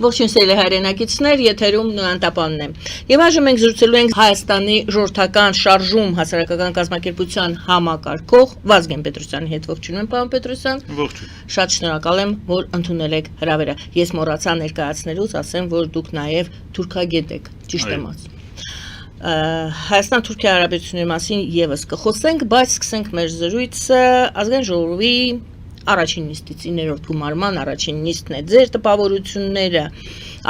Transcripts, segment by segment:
Ողջույն սիրելի հայրենակիցներ, եթերում Նոյանտապանն է։ Եվ այժմ մենք զրուցելու ենք Հայաստանի ժողովրդական շարժում հասարակական կազմակերպության համակարգող Վազգեն Պետրոսյանի հետ։ Ողջույն եմ, պարոն Պետրոսյան։ Ողջույն։ Շատ շնորհակալ եմ, որ ընդունել եք հրավերը։ Ես մոռացա ներկայացնելուց ասեմ, որ դուք նաև թուրքագետ եք, ճիշտ եմ ասում։ Հայաստան-Թուրքիա հարաբերությունների մասին եւս կխոսենք, բայց սկսենք մեր զրույցը ազգային ժողովի առաջին նիստից 9-րդ գումարման առաջին նիստն է, ձեր տպավորությունները,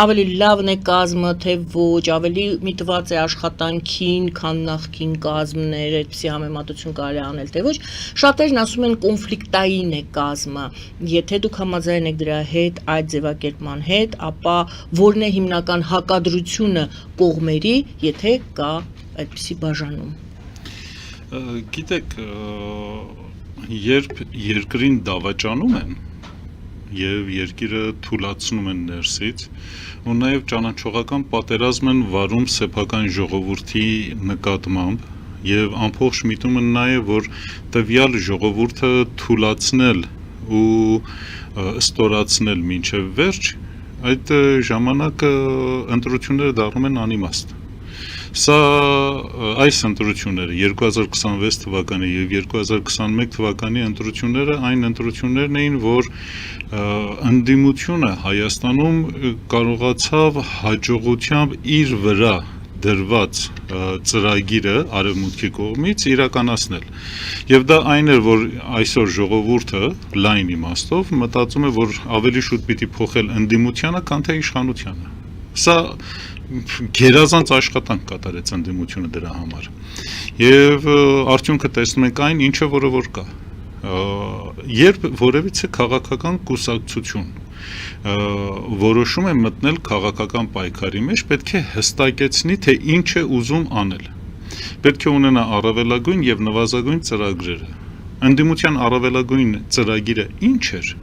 ավելի լավն է կազմը, թե ոչ, ավելի միտված է աշխատանքին, քան նախկին կազմներ, այդպիսի համեմատություն կարելի անել, թե ոչ, շատերն ասում են կոնֆլիկտային է կազմը, եթե դուք համաձայն եք դրա հետ, այդ ձևակերպման հետ, ապա որն է հիմնական հակադրությունը կողմերի, եթե կա այդպիսի բաժանում։ Գիտեք, երբ երկրին դավաճանում են և երկիրը թուլացնում են ներսից ու նաև ճանաչողական պատերազմ են վարում սեփական ժողովրդի նկատմամբ և ամբողջ միտումը նա է, որ տվյալ ժողովուրդը թուլացնել ու ստորացնել մինչև վերջ, այդ ժամանակ ընտրությունները դառնում են անիմաստ։ Սա այս ընտրությունները 2026 թվականի և 2021 թվականի ընտրությունները այն ընտրություններն էին, որ ընդդիմությունը Հայաստանում կարողացավ հաջողությամբ իր վրա դրված ծրագիրը արևմուտքի կողմից իրականացնել։ Եվ դա այն էր, որ այսօր ժողովուրդը լայն իմաստով մտածում է, որ ավելի շուտ պիտի փոխել ընդդիմությանը, քան թե իշխանությանը։ Սա գերազանց աշխատանք կատարեց ընդդիմությունը դրա համար և արդյունքը տեսնում ենք այն, ինչը որ կա, երբ որևիցե քաղաքական կուսակցություն որոշում է մտնել քաղաքական պայքարի մեջ, պետք է հստակեցնի, թե ինչ է ուզում անել, պետք է ունենա առավելագույն և նվազագույն ծրագրերը, ընդդիմության առավելագույն ծրագիրը ինչ էր,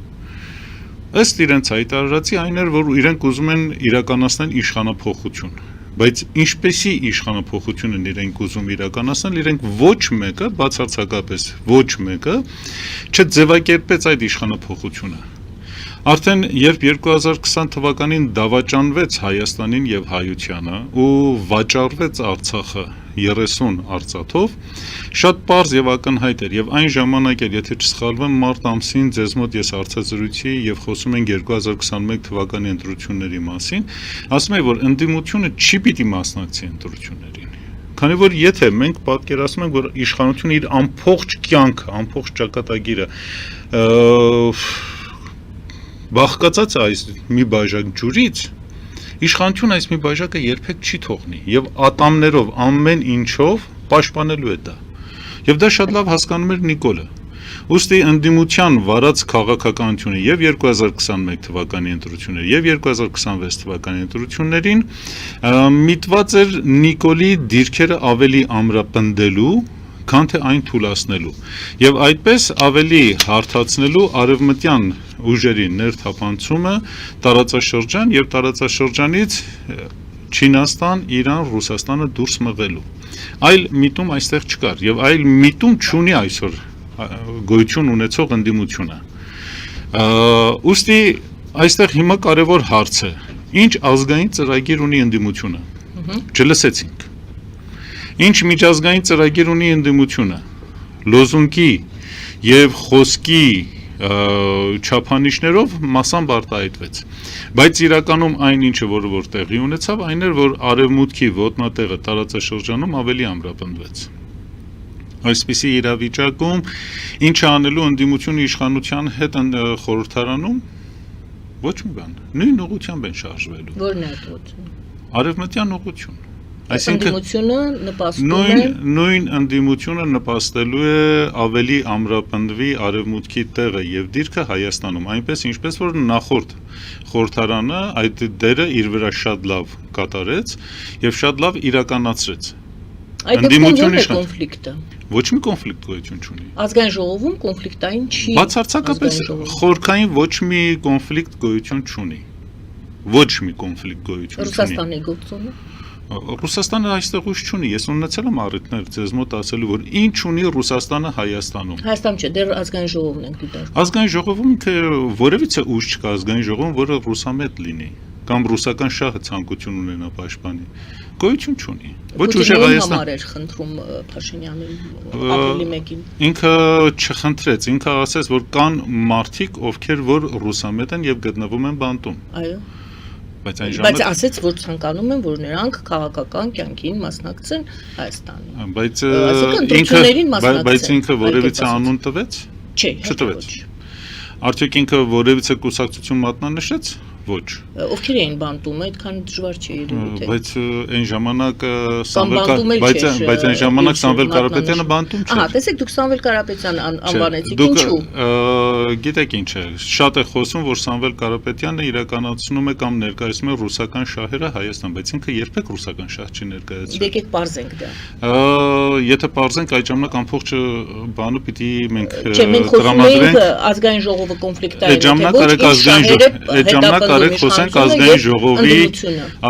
ըստ իրենց հայտարարածի այն էր, որ իրենք ուզում են իրականացնել իշխանափոխություն, բայց ինչպեսի իշխանափոխություն են իրենք ուզում իրականացնել, իրենք ոչ մեկը, բացարձակապես ոչ մեկը չձևակերպեց այդ իշխանափոխությունը։ Արդեն երբ 2020 թվականին դավաճանվեց Հայաստանին և Հայությանը ու վաճառվեց Արցախը 30 արծաթով, շատ պարզ և ակնհայտ էր և այն ժամանակ էր, եթե չսխալվեմ, մարտ ամսին ձեզ մոտ ես հարցազրույցի և խոսում ենք 2021 թվականի ընտրությունների մասին, ասում եմ, որ ընդդիմությունը չի պիտի մասնակցի ընտրություններին, քանի որ եթե մենք պատկերացնում ենք, որ իշխանությունը իր ամբողջ կյանքը, ամբողջ ճակատագիրը բաղկացած այս մի բաժակ ջուրից, իշխանությունը այս մի բաժակը երբեք չի թողնի և ատամներով ամեն ինչով պաշտպանելու է դա։ Եվ դա շատ լավ հասկանում էր Նիկոլը։ Ուստի ընդդիմության վարած քաղաքականությունը և 2021 թվականի ընտրություններ և 2026 թվականի ընտրություններին միտված էր Նիկոլի դիրքերը ավելի ամրապնդելու, քան թե այն թուլացնելու և այդպես ավելի հարթացնելու արևմտյան ուժերի ներթափանցումը տարածաշրջան և տարածաշրջանից Չինաստան, Իրան, Ռուսաստանը դուրս մղելու։ Այլ միտում այստեղ չկար և այլ միտում չունի այսօր գոյություն ունեցող ընդդիմությունը։ Ուստի այստեղ հիմա կարևոր հարց է, ինչ ազգային ծրագիր ունի ընդդիմությունը։ Չլսեցինք։ Ինչ միջազգային ծրագիր ունի ընդդիմությունը, լոզունգի և խոսքի չափանիշներով մասամբ արտահայտվեց, բայց իրականում այն ինչը որ տեղի ունեցավ, այն էր, որ արևմուտքի ոտնատեղը տարածաշրջանում ավելի ամրապնդվեց։ Այսպիսի իրավիճակում ինչ անելու ընդդիմությունը իշխանության հետ խորհրդարանում, ոչ մի բան, նույն ուղղությամբ են շարժվելու։ Որն է այդ ուղղությունը։ Արևմտյան ուղղություն։ Ընդդիմությունը նպաստում է նույն ընդդիմությունը նպաստելու է ավելի ամրապնդվի արևմուտքի տեղը և դիրքը Հայաստանում, այնպես ինչպես որ նախորդ խորհրդարանը այդ դերը իր վրա շատ լավ կատարեց և շատ լավ իրականացրեց։ Այդ դեպքում ո՞րն է կոնֆլիկտը։ Ոչ մի կոնֆլիկտ գոյություն չունի։ Ազգային ժողովում կոնֆլիկտային չի։ Բացարձակապես խորքային ոչ մի կոնֆլիկտ գոյություն չունի։ Ոչ մի կոնֆլիկտ գոյություն չունի։ Ռուսաստանի գործոնը։ Ռուսաստանը այստեղ ուժ չունի, ես ունեցել եմ առիթներ ձեզ մոտ ասելու, որ ինչ ունի Ռուսաստանը Հայաստանում։ Հայաստանում չէ, դեռ ազգային ժողովն ենք դիտարկում։ Ազգային ժողովում որևիցե ուժ չկա ազգային ժողովում, որը ռուսամետ լինի, կամ ռուսական շահը ցանկություն ունենա պաշտպանի, գոյություն չունի։ Ոչ Պուտինի ուժեղ Հայաստան համար էր խնդրում Փաշինյանին ապրիլի 1-ին։ Ինքը չխնդրեց, ինքը ասաց, որ կան մարդիկ, ովքեր որ ռուսամետ են եւ գտնվում են բանտում։ Այո։ Բայց այն Բայց ժամանակ ասեց, որ ցանկանում են, որ նրանք քաղաքական կյանքին մասնակցեն Հայաստանում։ բայց Այսինքն ընտրություններին մասնակցեն։ բայց ինքը որևիցե անուն տվեց։ Չէ, Չտվեց։ Արդյոք ինքը որևիցե կուսակցություն մատնանշեց։ Ոչ։ Ովքեր էին բանտում, այդքան դժվար չէ երևի թե։ Բայց այն ժամանակ բանտում էլ չէր, բայց այն ժամանակ ինչ Սամվել մատնանշ- Կարապետյանը բանտում չէր։ Ահա, տեսեք, դուք Սամվել Կարապետյան անվանեցիք, Դուք ինչու։ գիտեք ինչ է, շատ է խոսում, որ Սամվել Կարապետյանը իրականացնում է կամ ներկայացնում է ռուսական շահերը Հայաստան, բայց ինքը երբեք ռուսական շահ չի ներկայացրել։ Եկեք բարձենք դա։ Եթե բարձենք այդ ժամանակ ամբողջ բանը պիտի մենք Չէ, մենք խոսում ենք ազգային ժողովը կոնֆլիկտային Այդ ժամանակ արեք խոսենք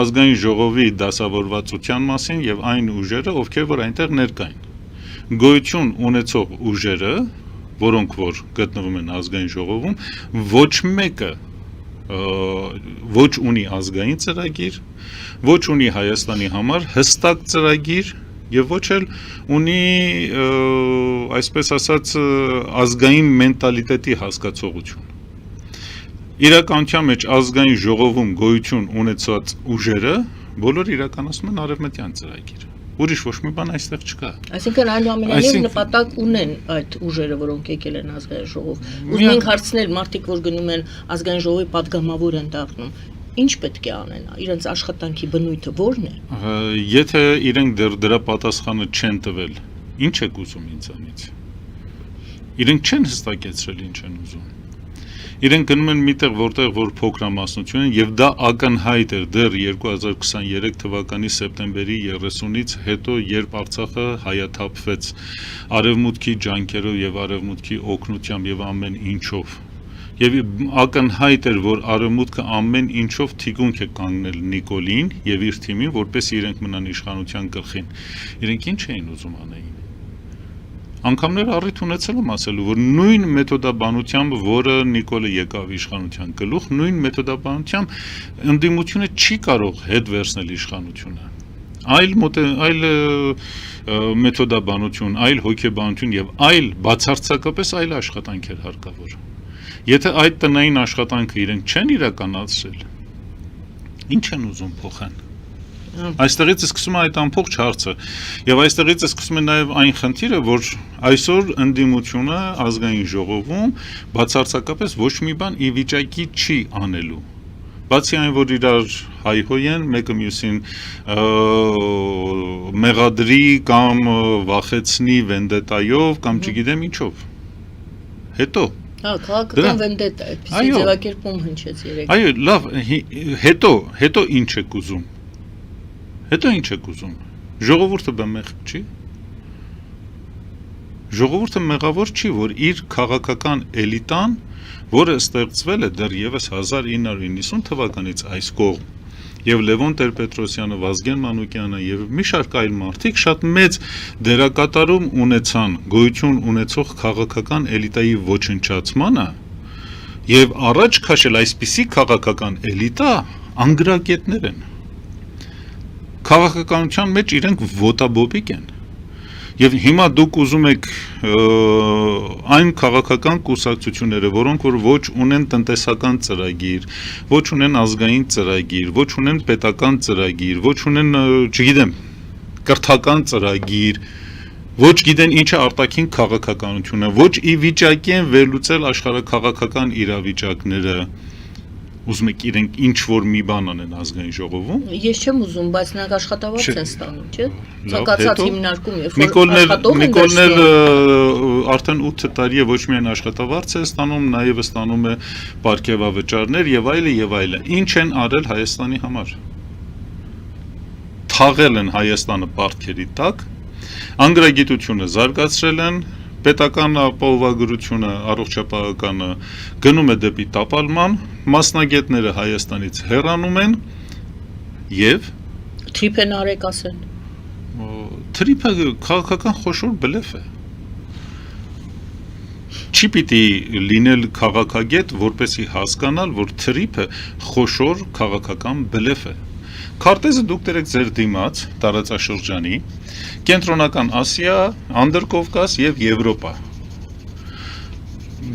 ազգային ժողովի դասավորվածության մասին եւ այն ուժերը, ովքեր որ այնտեղ ներկա են։ Գոյություն ունեցող ուժերը, որոնք որ գտնվում են ազգային ժողովում, ոչ մեկը ոչ ունի ազգային ծրագիր, ոչ ունի Հայաստանի համար հստակ ծրագիր եւ ոչ էլ ունի այսպես ասած ազգային մենտալիտետի հասկացողություն։ Իրականության մեջ ազգային ժողովում գոյություն ունեցած ուժերը բոլոր իրականացնում են արևմտյան ծրագիր։ Ուրիշ ոչ մի բան այստեղ չկա։ Այսինքն այնուամենայնիվ նպատակ ունեն այդ ուժերը, որոնք եկել են ազգային ժողով։ Ուզում ենք հարցնել մարդիկ, որ գնում են ազգային ժողովի падգամավոր են դառնում, ինչ պետք է անեն, իրենց աշխատանքի բնույթը ո՞րն է։ Եթե իրենք դրա պատասխանը չեն տվել, ինչ եք ուզում ինձանից։ Իրենք չեն հստակեցրել ինչ են ուզում։ Իրենք գնում են միտեղ, որտեղ որ փոքրամասնություն են, եւ դա ակնհայտ էր դեռ 2023 թվականի սեպտեմբերի 30-ից հետո, երբ Արցախը հայաթափվեց արևմուտքի ջանքերով եւ արևմուտքի օգնությամբ եւ ամեն ինչով։ Եվ ակնհայտ էր, որ արևմուտքը ամեն ինչով թիկունք է կանգնել Նիկոլին եւ իր թիմին, որպես իրենք մնան իշխանության գլխին։ Իրենք ինչ էին ուզում անեին։ Անգամներ առիթ ունեցել եմ ասելու, որ նույն մեթոդաբանությամբ, որը Նիկոլը եկավ իշխանության գլուխ, նույն մեթոդաբանությամբ ընդդիմությունը չի կարող հետ վերցնել իշխանությունը։ Այլ մեթոդաբանություն, այլ հոգեբանություն եւ այլ բացարձակապես այլ աշխատանք էր հարկավոր։ Եթե այդ տնային աշխատանքը իրենք չեն իրականացրել, ինչ են ուզում փոխեն։ Այստեղից սկսում է այդ ամբողջ հարցը եւ այստեղից սկսում է նաեւ այն խնդիրը, որ այսօր ընդդիմությունը ազգային ժողովում բացարձակապես ոչ մի բան ի վիճակի չի անելու։ Բացի այն, որ իրար հայհոյ են, մեկը մյուսին մեղադրի կամ վախեցնի վենդետայով կամ չգիտեմ ինչով։ Հետո Հա, քաղաքական վենդետա, այդպիսի ձևակերպում հնչեց երեք։ Այո, լավ, հետո ինչ եք ուզում։ Հետո ինչ եք ուզում։ Ժողովուրդը բեմեղ չի։ Ժողովուրդը մեղավոր չի, որ իր քաղաքական էլիտան, որը ստեղծվել է դեռևս 1990 թվականից այս կողմ, եւ Լևոն Տեր-Պետրոսյանը, Վազգեն Մանուկյանը եւ մի շարք այլ մարդիկ շատ մեծ դերակատարում ունեցան գոյություն ունեցող քաղաքական էլիտայի ոչնչացմանը եւ առաջ քաշել այսպիսի քաղաքական էլիտա անգրագետներ են։ Քաղաքականության մեջ իրենք ոտաբոբիկ են։ Եվ հիմա դուք ուզում եք այն քաղաքական կուսակցությունները, որոնք որ ոչ ունեն տնտեսական ծրագիր, ոչ ունեն ազգային ծրագիր, ոչ ունեն պետական ծրագիր, ոչ ունեն, չգիտեմ, կրթական ծրագիր, ոչ գիտեն ինչ է արտաքին քաղաքականությունը, ոչ ի վիճակի են վերլուծել աշխարհաքաղաքական իրավիճակները, ուզում եք իրենք ինչ որ մի բան անեն ազգային ժողովում։ Ես չեմ ուզում, բայց նրանք աշխատավարձ են ստանում, չէ՞։ Ցանկացած հիմնարկում, երբ Նիկոլն արդեն 8 տարի է ոչ միայն աշխատավարձ է ստանում, նաև ստանում է պարգևավճարներ եւ այլը եւ այլը։ Ինչ են արել Հայաստանի համար։ Թաղել են Հայաստանը պարտքերի տակ, անգրագիտությունը զարգացրել են, պետական ապահովագրությունը, առողջապահականը գնում է դեպի տապալման, մասնագետները Հայաստանից հեռանում են եւ թրիփ են արեք ասեն։ Թրիփը քաղաքական խոշոր բլեֆ է։ չի պիտի լինել քաղաքագետ, որպեսզի հասկանալ, որ թրիփը խոշոր քաղաքական բլեֆ է։ Քարտեզը դուք դրեք ձեր դիմաց տարածաշրջանի, Կենտրոնական Ասիա, Անդրկովկաս եւ Եվրոպա։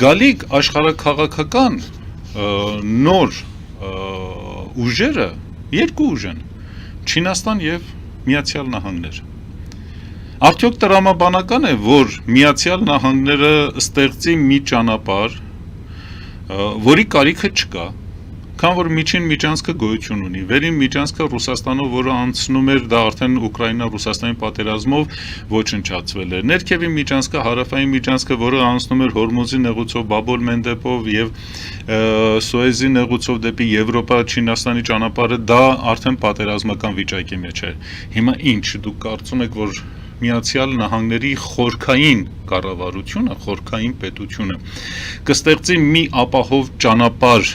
Գալիք աշխարհաքաղաքական նոր ուժերը երկու ուժ են՝ Չինաստան եւ Միացյալ Նահանգներ։ Արդյոք տրամաբանական է, որ Միացյալ Նահանգները ստեղծի մի ճանապարհ, որի կարիքը չկա, քան որ միջին միջանցքը գոյություն ունի, վերին միջանցքը Ռուսաստանով, որը անցնում էր, դա արդեն Ուկրաինա-Ռուսաստանի պատերազմով ոչնչացվել է, ներքևի միջանցքը, հարավային միջանցքը, որը անցնում էր Հորմուզի նեղուցով, Բաբոլ Մենդեբով եւ Սուեզի նեղուցով դեպի Եվրոպա, Չինաստանի ճանապարհը, դա արդեն պատերազմական վիճակի մեջ է։ Հիմա ինչ, դուք կարծում եք, որ Միացյալ Նահանգների խորքային կառավարությունը, խորքային պետությունը կստեղծի մի ապահով ճանապարհ,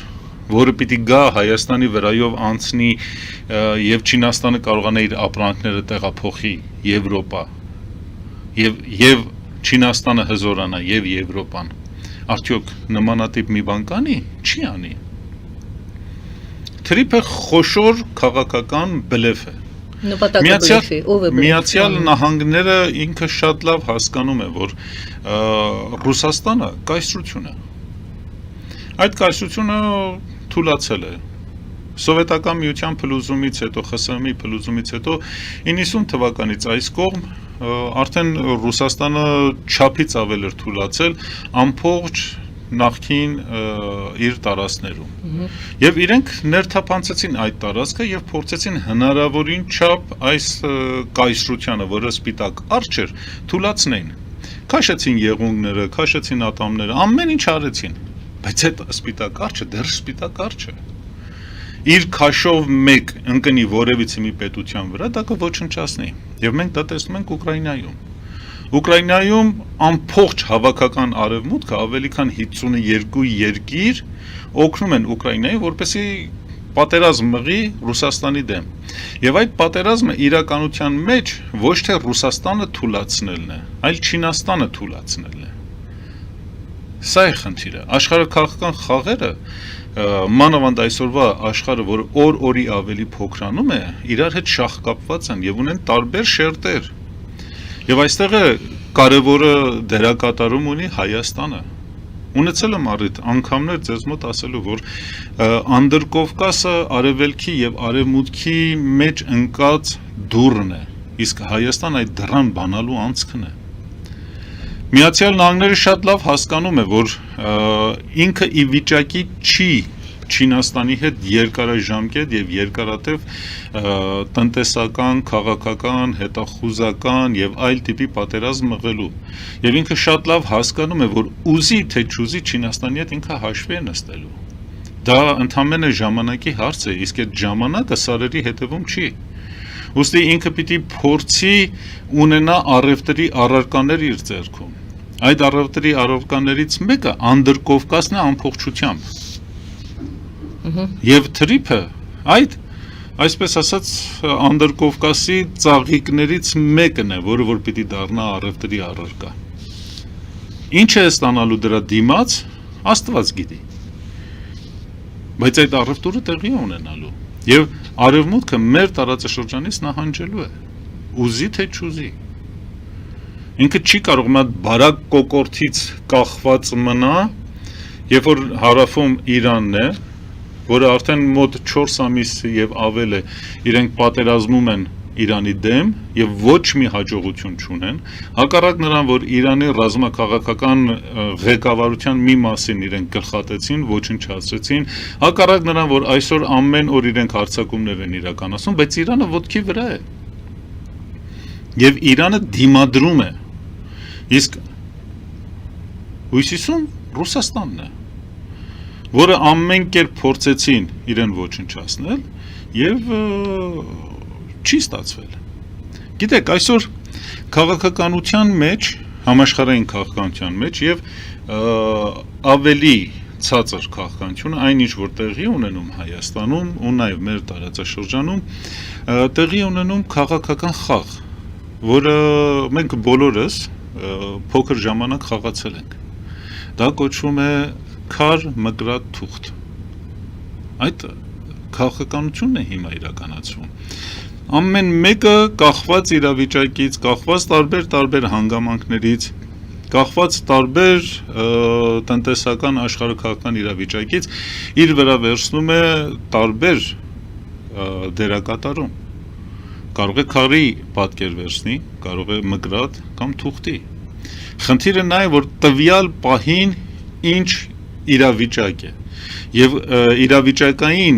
որը պիտի գա Հայաստանի վրայով անցնի եւ Չինաստանը կարողանա իր ապրանքները տեղափոխի Եվրոպա եւ Չինաստանը հզորանա եւ Եվրոպան։ Արդյոք նմանատիպ մի բան կանի, չի անի։ Թրիփը խոշոր քաղաքական բլեֆ է։ Միացյալ Նահանգները ինքը շատ լավ հասկանում է, որ Ռուսաստանը կայսրություն է։ Այդ կայսրությունը թուլացել է։ Սովետական միության փլուզումից հետո, ԽՍՀՄ-ի փլուզումից հետո 90 թվականից այս կողմ արդեն Ռուսաստանը չափից ավել էր թուլացել ամբողջ նախքին իր տարածքներում։ Եվ իրենք ներթափանցեցին այդ տարածքը եւ փորձեցին հնարավորին չափ այս կայսրությանը, որը սպիտակ արջ էր, թուլացնեն։ Քաշեցին եղունգները, քաշեցին ատամները, ամեն ինչ արեցին, բայց այդ սպիտակ արջը դեռ սպիտակ արջ է։ Իր քաշով մեկ ընկնի որևիցե մի պետության վրա, դա կոչնչացնի։ Եվ մենք դա տեսնում ենք Ուկրաինայում։ Ուկրաինայում ամբողջ հավաքական արևմուտքը ավելի քան 52 երկիր օգնում են Ուկրաինային, որպեսզի պատերազմ մղի Ռուսաստանի դեմ։ Եվ այդ պատերազմը իրականության մեջ ոչ թե Ռուսաստանը թուլացնելն է, այլ Չինաստանը թուլացնելն է։ Սա է խնդիրը։ Աշխարհաքաղաքական խաղերը, մանավանդ այսօրվա աշխարհը, որ օր-օրի ավելի փոքրանում է, իրար հետ շահկապված են եւ ունեն տարբեր շերտեր։ Եվ այստեղ է կարևորը դերակատարում ունի Հայաստանը։ Ունեցել եմ առիթ անգամներ ձեզ մոտ ասելու, որ Անդրկովկասը արևելքի եւ արևմուտքի մեջ ընկած դուռն է, իսկ Հայաստան այդ դռան բանալու անցքն է։ Միացյալ Նահանգները շատ լավ հասկանում է, որ ինքը ի վիճակի չի Չինաստանի հետ երկարաժամկետ եւ երկարատև տնտեսական, քաղաքական, հետախուզական եւ այլ տիպի պատերազմ մղելու։ Եվ ինքը շատ լավ հասկանում է, որ ուզի թե չուզի Չինաստանի հետ ինքը հաշվի է նստելու։ Դա ընդհանրապես ժամանակի հարց է, իսկ այդ ժամանակը սարերի հետևում չի։ Ուստի ինքը պիտի փորձի ունենա առևտրի առարկաներ իր ձեռքում։ Այդ առևտրի առարկաներից մեկը Անդրկովկասն է ամբողջությամբ։ Եվ թրիփը այդ, այսպես ասած, Անդրկովկասի ծաղիկներից մեկն է, որը որ պիտի դառնա առևտրի առարկա։ Ինչ է ստանալու դրա դիմաց, Աստված գիտի։ Բայց այդ առևտուրը տեղի է ունենալու։ Եվ արևմուտքը մեր տարածաշրջանից նահանջելու է։ Ուզի թե չուզի։ Ինքը չի կարող մի բարակ կոկորտից կախված մնա, երբ որ հարավում Իրանն է, որը արդեն մոտ 4 ամիս եւ ավել է իրենք պատերազմում են Իրանի դեմ եւ ոչ մի հաջողություն չունեն, հակառակ նրան, որ Իրանի ռազմաքաղաքական ղեկավարության մի մասին իրենք գլխատեցին, ոչնչացրեցին, հակառակ նրան, որ այսօր ամեն օր իրենք հարձակումներ են իրականացնում, բայց Իրանը ոտքի վրա է։ Եվ Իրանը դիմադրում է։ Իսկ հույսիսում Ռուսաստանն է, որը ամեն կերպ փորձեցին իրեն ոչնչացնել եւ չի ստացվել։ Գիտեք, այսօր քաղաքականության մեջ, համաշխարհային քաղաքականության մեջ եւ ավելի ցածր քաղաքականությունը, այնինչ որ տեղի ունենում Հայաստանում ու նաեւ մեր տարածաշրջանում, տեղի ունենում քաղաքական խաղ, որը մենք բոլորս փոքր ժամանակ խաղացել ենք։ դա կոչվում է քար մկրատ թուղթ։ Այդ քաղաքականությունն է հիմա իրականացվում։ Ամեն մեկը կախված իրավիճակից, կախված տարբեր հանգամանքներից, կախված տարբեր տնտեսական աշխարհաքաղաքական իրավիճակից իր վրա վերցնում է տարբեր դերակատարում։ Կարող է քարի պատկեր վերցնի, կարող է մկրատ կամ թուղթի։ Խնդիրը նա է, որ տվյալ պահին ինչ իրավիճակ է եւ իրավիճակային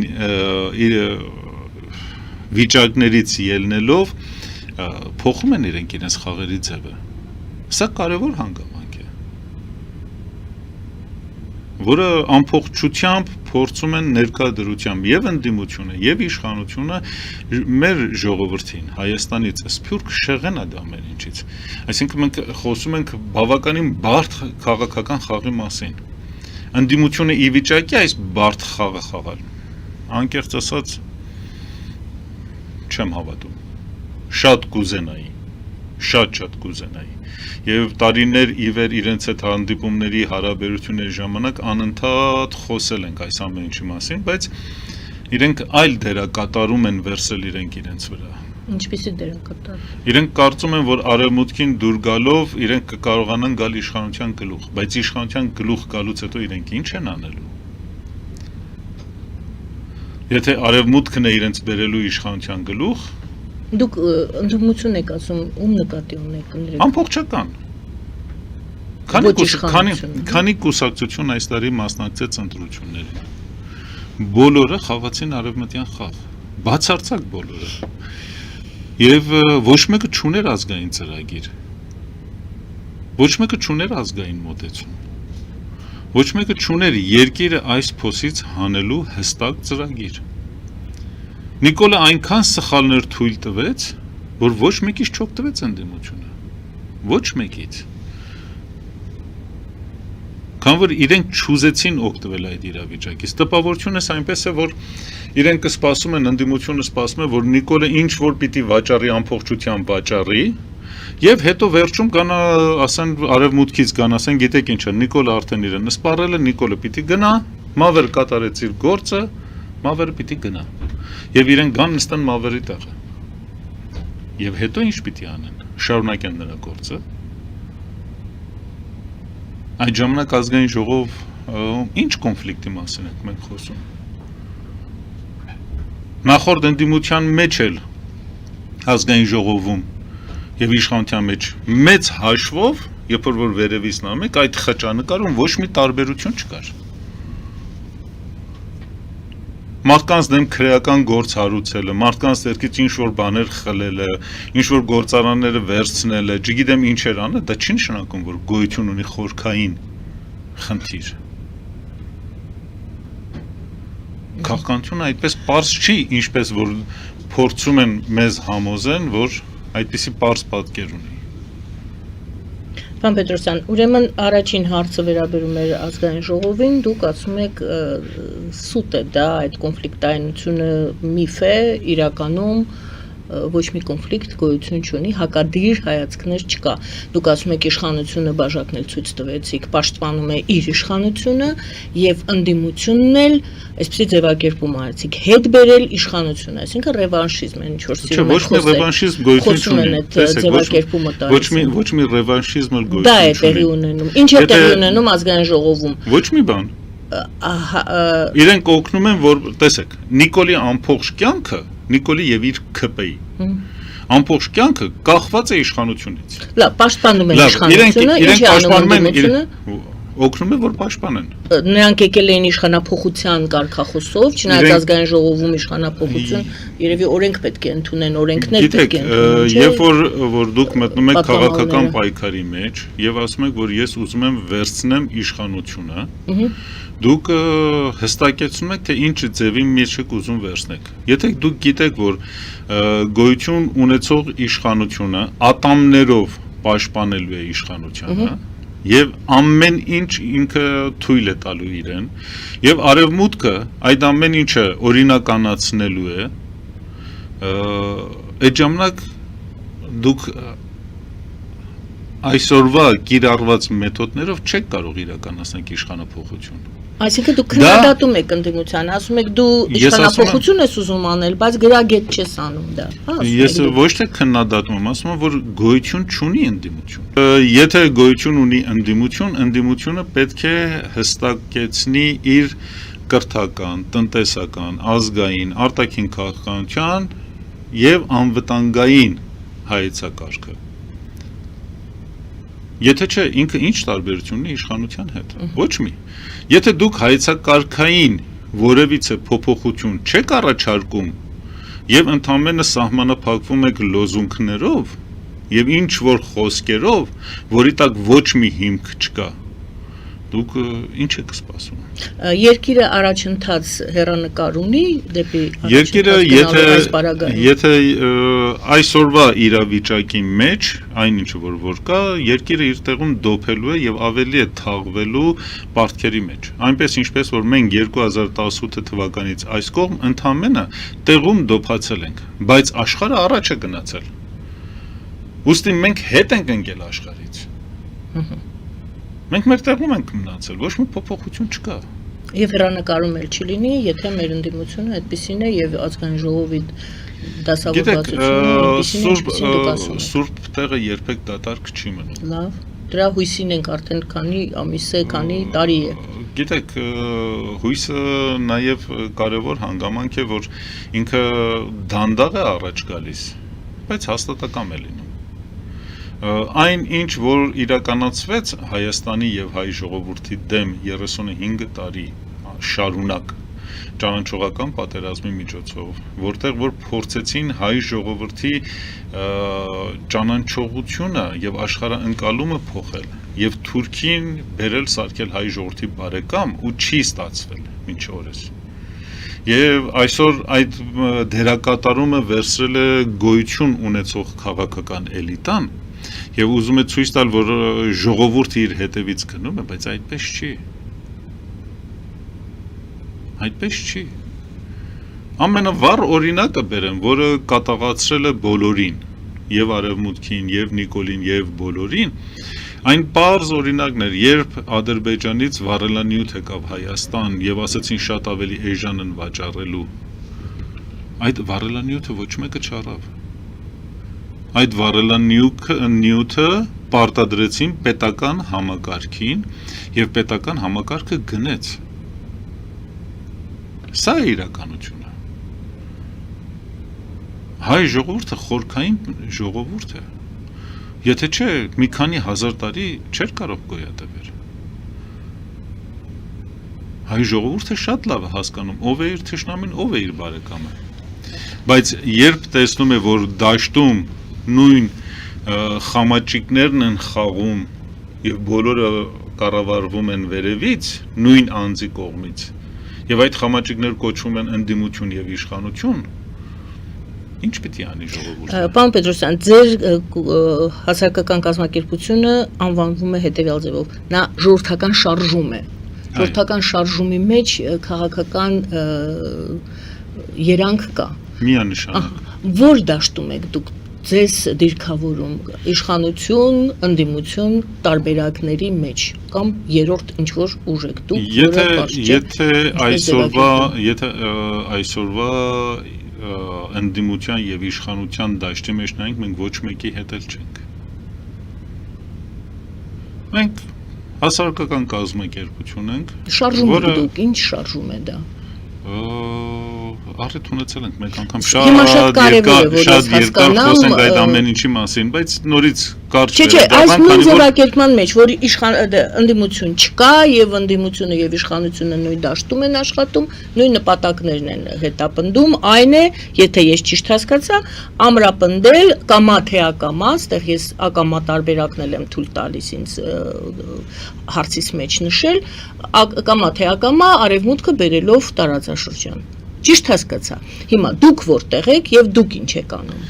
վիճակներից ելնելով փոխում են իրենց խաղերի ձևը։ Սա կարևոր հանգամանք է, որը ամբողջությամբ փորձում են ներկայդրությամբ եւ ընդդիմությունը եւ իշխանությունը մեր ժողովրդին Հայաստանից սփյուռք շեղեն այդ ամեն ինչից։ Այսինքն մենք խոսում ենք բավականին բարդ քաղաքական խաղի մասին։ Ընդդիմությունը ի վիճակի այս բարդ խաղը խաղալ։ Անկեղծ ասած չեմ հավատում։ Շատ կուզենայի։ Շատ կուզենայի։ Եվ տարիներ ի վեր իրենց այդ հանդիպումների հարաբերությունների ժամանակ անընդհատ խոսել ենք այս ամեն ինչի մասին, բայց իրենք այլ դերակատարում են վերցել իրենց վրա։ Ինչպիսի դերակատար։ Իրենք կարծում են, որ արևմուտքին դուր գալով իրենք կկարողանան գալ իշխանության գլուխ, բայց իշխանության գլուխ գալուց հետո իրենք ինչ են անելու։ Եթե արևմուտքն է իրենց բերելու իշխանության գլուխ, դուք ընդդիմություն եք ասում, ում նկատի ունեք։ Ամբողջական։ Քանի կուսակցություն այս տարի մասնակցեց ընտրություններին։ Բոլորը խաղացին արևմտյան խաղ, բացարձակ բոլորը։ Եվ ոչ մեկը չուներ ազգային ծրագիր, ոչ մեկը չուներ ազգային մոտեցում, ոչ մեկը չուներ երկիրը այս փոսից հանելու հստակ ծրագիր։ Նիկոլը այնքան սխալներ թույլ տվեց, որ ոչ մեկից չօգտվեց ընդդիմությունը, ոչ մեկից։ Քան որ իրենք չուզեցին օգտվել այդ իրավիճակից, տպավորությունն է այնպես է, որ իրենք կսպասում են, ընդդիմությունը սպասում է, որ Նիկոլը ինչ որ պիտի վաճառի ամբողջությամբ վաճառի, եւ հետո վերջում կան ասեն արևմուտքից կան, ասեն գիտեք ինչ է, Նիկոլը արդեն իրեն սպառել է, Նիկոլը պիտի գնա, Մավեր կատարեց իր գործը, Մավերը պիտի գնա։ Եվ իրենք գան նստեն Մավերի տեղը։ Եվ հետո ինչ պիտի անեն, շարունակեն նրա գործը։ Այդ ժամանակ ազգային ժողով ինչ կոնֆլիկտի մասին ենք մենք խոսում։ Նախորդ ընդդիմության մեջ էլ ազգային ժողովում եւ իշխանության մեջ մեծ հաշվով, երբ որ վերևից նայում եք, այդ խճանկարում ոչ մի տարբերություն չկար։ Մարդկանց դեմ քրեական գործ հարուցելը, մարդկանց դերքից ինչ որ բաներ խլելը, ինչ որ գործարանները վերցնելը, չգիտեմ ինչեր անել, դա չի նշանակում, որ գոյություն ունի խորքային խնդիր։ Քաղաքականությունը այդպես պարզ չի, ինչպես որ փորձում են մեզ համոզեն, որ այդպիսի պարզ պատկեր ունի։ Պարոն Պետրոսյան, ուրեմն առաջին հարցը վերաբերում էր ազգային ժողովին, դուք ասում եք սուտ է դա, այդ կոնֆլիկտայնությունը միֆ է, իրականում ոչ մի կոնֆլիկտ գոյություն չունի, հակադիր հայացքներ չկա։ Դուք ասում եք իշխանությունը բաժակնել ցույց տվեցիք, պաշտպանում է իր իշխանությունը եւ ընդդիմությունն էլ այսպեսի ձևակերպում արեցիք, հետ բերել իշխանությունը, այսինքն ռևանշիզմ են ինչ որ սիրում են խոսել։ Ոչ մի ռևանշիզմ գոյություն չունի։ Ձևակերպումը տալիս։ Ոչ մի ռևանշիզմ էլ գոյություն չունի։ Դա է տեղի ունենում։ Ինչ է տեղի ունենում ազգային ժողովում։ Ոչ մի բան։ Իրենք օգնում են, որ տեսեք, Նիկոլի ամբողջ կյանքը, Նիկոլի եւ իր ԿՊ-ի ամբողջ կյանքը կախված է իշխանությունից։ Լավ, պաշտպանում են իշխանությունը, իրենք պաշտպանում են, օգնում է որ պաշտպանեն։ Նրանք եկել էին իշխանափոխության կարգախոսով, չնայած ազգային ժողովում իշխանափոխություն, երևի օրենք պետք է ընդունեն, օրենքներ պետք է ընդունեն։ Երբ որ դուք մտնում եք քաղաքական պայքարի մեջ եւ ասում եք, որ ես ուզում եմ վերցնեմ իշխանությունը, դուք հստակեցնում եք, թե ինչ ձևի մեջ եք ուզում վերցնեք։ Եթե դուք գիտեք, որ գոյություն ունեցող իշխանությունը ատամներով պաշտպանելու է իշխանությանը, եւ ամեն ինչ ինքը թույլ է տալու իրեն, եւ արևմուտքը այդ ամեն ինչը օրինականացնելու է, այդ ժամանակ դուք այսօրվա կիրառված մեթոդներով չեք կարող իրականացնել իշխանափոխություն։ Այսինքն դու քննադատում եք ընդդիմության, ասում եք դու իշխանափոխություն ես ուզում անել, բայց գրագետ չես անում դա։ Ես ոչ թե քննադատում եմ, ասում եմ, որ գոյություն չունի ընդդիմություն։ Եթե գոյություն ունի ընդդիմություն, ընդդիմությունը պետք է հստակեցնի իր կրթական, տնտեսական, ազգային, արտաքին քաղաքականության եւ անվտանգային հայեցակարգը։ Եթե չէ, ինքը ինչ տարբերություն ունի իշխանության հետ։ Ոչ մի։ Եթե դուք հայեցակարգային որևիցե փոփոխություն չեք առաջարկում եւ ընդամենը սահմանափակվում եք լոզունգներով եւ ինչ որ խոսքերով, որի տակ ոչ մի հիմք չկա, դուք ինչ եք սպասում։ Երկիրը առաջընթաց հեռանկար ունի դեպի Երկիրը եթե այսօրվա իրավիճակի մեջ այնինչ որ կա, երկիրը իր տեղում դոփելու է եւ ավելի է թաղվելու պարտքերի մեջ։ Այնպես ինչպես որ մենք 2018 թվականից այս կողմ ընդամենը տեղում դոփացել ենք, բայց աշխարհը առաջ է գնացել։ Ուստի մենք հետ ենք ընկել աշխարհից։ Մենք մեր տեղում ենք մնացել, ոչ մի փոփոխություն չկա։ Եվ հեռանկարում էլ չլինի, եթե մեր ընդդիմությունը այդպեսին է եւ ազգային ժողովի դասավորվածությունը Սուրբ տեղը երբեք դատարկ չի մնում։ Լավ, դրա հույսին ենք արդեն քանի ամիս է, քանի տարի է։ Գիտեք, հույսը նաեւ կարեւոր հանգամանք է, որ ինքը դանդաղ է առաջ գալիս, բայց հաստատակամ է լինում։ Այն ինչ որ իրականացվեց Հայաստանի եւ հայ ժողովրդի դեմ 35 տարի շարունակ ճանաչողական պատերազմի միջոցով, որտեղ որ փորձեցին հայ ժողովրդի ճանաչողությունը եւ աշխարհընկալումը փոխել եւ Թուրքին բերել սարքել հայ ժողովրդի բարեկամ ու չի ստացվել մինչ օրս։ Եվ այսօր այդ դերակատարումը վերցրել է գոյություն ունեցող քաղաքական էլիտան եւ ուզում է ցույց տալ, որ ժողովուրդը իր հետևից գնում է, բայց այդպես չի։ Այդպես չի։ Ամենավառ օրինակը բերեմ, որը կատաղացրել է բոլորին, եւ Արևմուտքին, եւ Նիկոլին, եւ բոլորին, այն պարզ օրինակն էր, երբ Ադրբեջանից վառելանյութ եկավ Հայաստան եւ ասացին շատ ավելի էժան են վաճառելու։ Այդ վառելանյութը ոչ մեկը չառավ։ Այդ վառելանյութը պարտադրեցին պետական համակարգին եւ պետական համակարգը գնեց։ Սա է իրականությունը։ Հայ ժողովուրդը խորքային ժողովուրդ է։ Եթե չէ, մի քանի հազար տարի չէր կարող գոյատևել։ Հայ ժողովուրդը շատ լավ է հասկանում, ով է իր թշնամին, ով է իր բարեկամը։ Բայց երբ տեսնում է, որ դաշտում նույն խամաճիկներն են խաղում եւ բոլորը կառավարվում են վերևից, նույն անձի կողմից, եւ այդ խամաճիկները կոչվում են ընդդիմություն եւ իշխանություն, ինչ պիտի անի ժողովուրդը։ Պարոն Պետրոսյան, ձեր հասարակական կազմակերպությունը անվանվում է հետեւյալ ձևով. նա ժողովրդական շարժում է։ Ժողովրդական շարժումի մեջ քաղաքական երանգ կա։ Միանշանակ։ Որ դաշտում եք դուք ձեզ դիրքավորում իշխանություն, ընդդիմություն տարբերակների մեջ կամ երրորդ ինչ որ ուժ եք դուք, եթե այսօրվա ընդդիմության եւ իշխանության դաշտի մեջ նայենք, մենք ոչ մեկի հետ էլ չենք։ Մենք հասարակական կազմակերպություն ենք, շարժում եք դուք, ինչ շարժում է դա։ Առիթ ունեցել ենք մեկ անգամ շատ երկար խոսենք այդ ամեն ինչի մասին, բայց նորից կարճ Չէ, այս նույն ձևակերպման մեջ, որ ընդդիմություն չկա եւ ընդդիմությունը եւ իշխանությունը նույն դաշտում են աշխատում, նույն նպատակներն են հետապնդում, այն է, եթե ես ճիշտ հասկացա, ամրապնդել կամա թե ակամա, այստեղ ես ակամա տարբերակնել եմ թույլ տալիս ինձ հարցից մեջ նշել, կամա թե ակամա արևմուտքը բերելով տարածաշրջան։ Ճիշտ հասկացա։ Հիմա դուք որտեղ եք եւ դուք ինչ եք անում։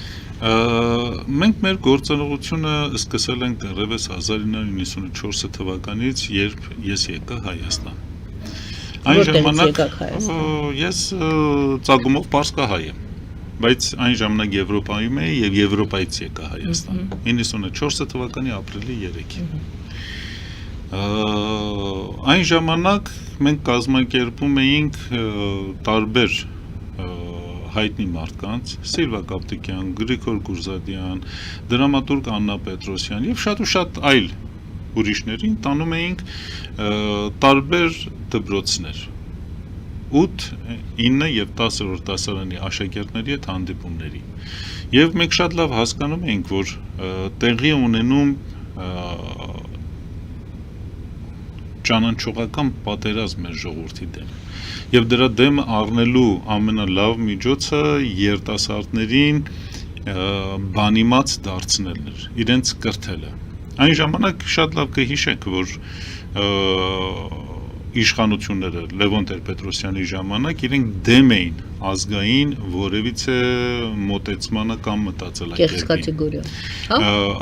Մենք մեր գործունեությունը սկսել ենք դեռևս 1994 թվականից, երբ ես եկա Հայաստան։ Այն ժամանակ ես ծագումով պարսկահայ եմ։ բայց այն ժամանակ Եվրոպայում էի եւ Եվրոպայից եկա Հայաստան 94 թվականի ապրիլի 3-ին այն ժամանակ մենք կազմակերպում էինք տարբեր հայտնի մարդկանց Սիլվա Կապտիկյան, Գրիգոր Գուրզադյան, դրամատուրգ Աննա Պետրոսյան եւ շատ ու շատ այլ ուրիշներին տանում էինք տարբեր դպրոցներ 8, 9 եւ 10-րդ դասարանի աշակերտների հետ հանդիպումների եւ մենք շատ լավ հասկանում էինք որ տեղի ունենում ճանաչողական պատերազմ մեր ժողովրդի դեմ եւ դրա դեմ առնելու ամենալավ միջոցը երիտասարդներին բանիմաց դարձնելն էր իրենց կրթելը այն ժամանակ շատ լավ կհիշեք որ իշխանությունները Լևոն Տեր-Պետրոսյանի ժամանակ իրենք դեմ էին ազգային որևիցե մոտեցմանը կամ մտածելակերպին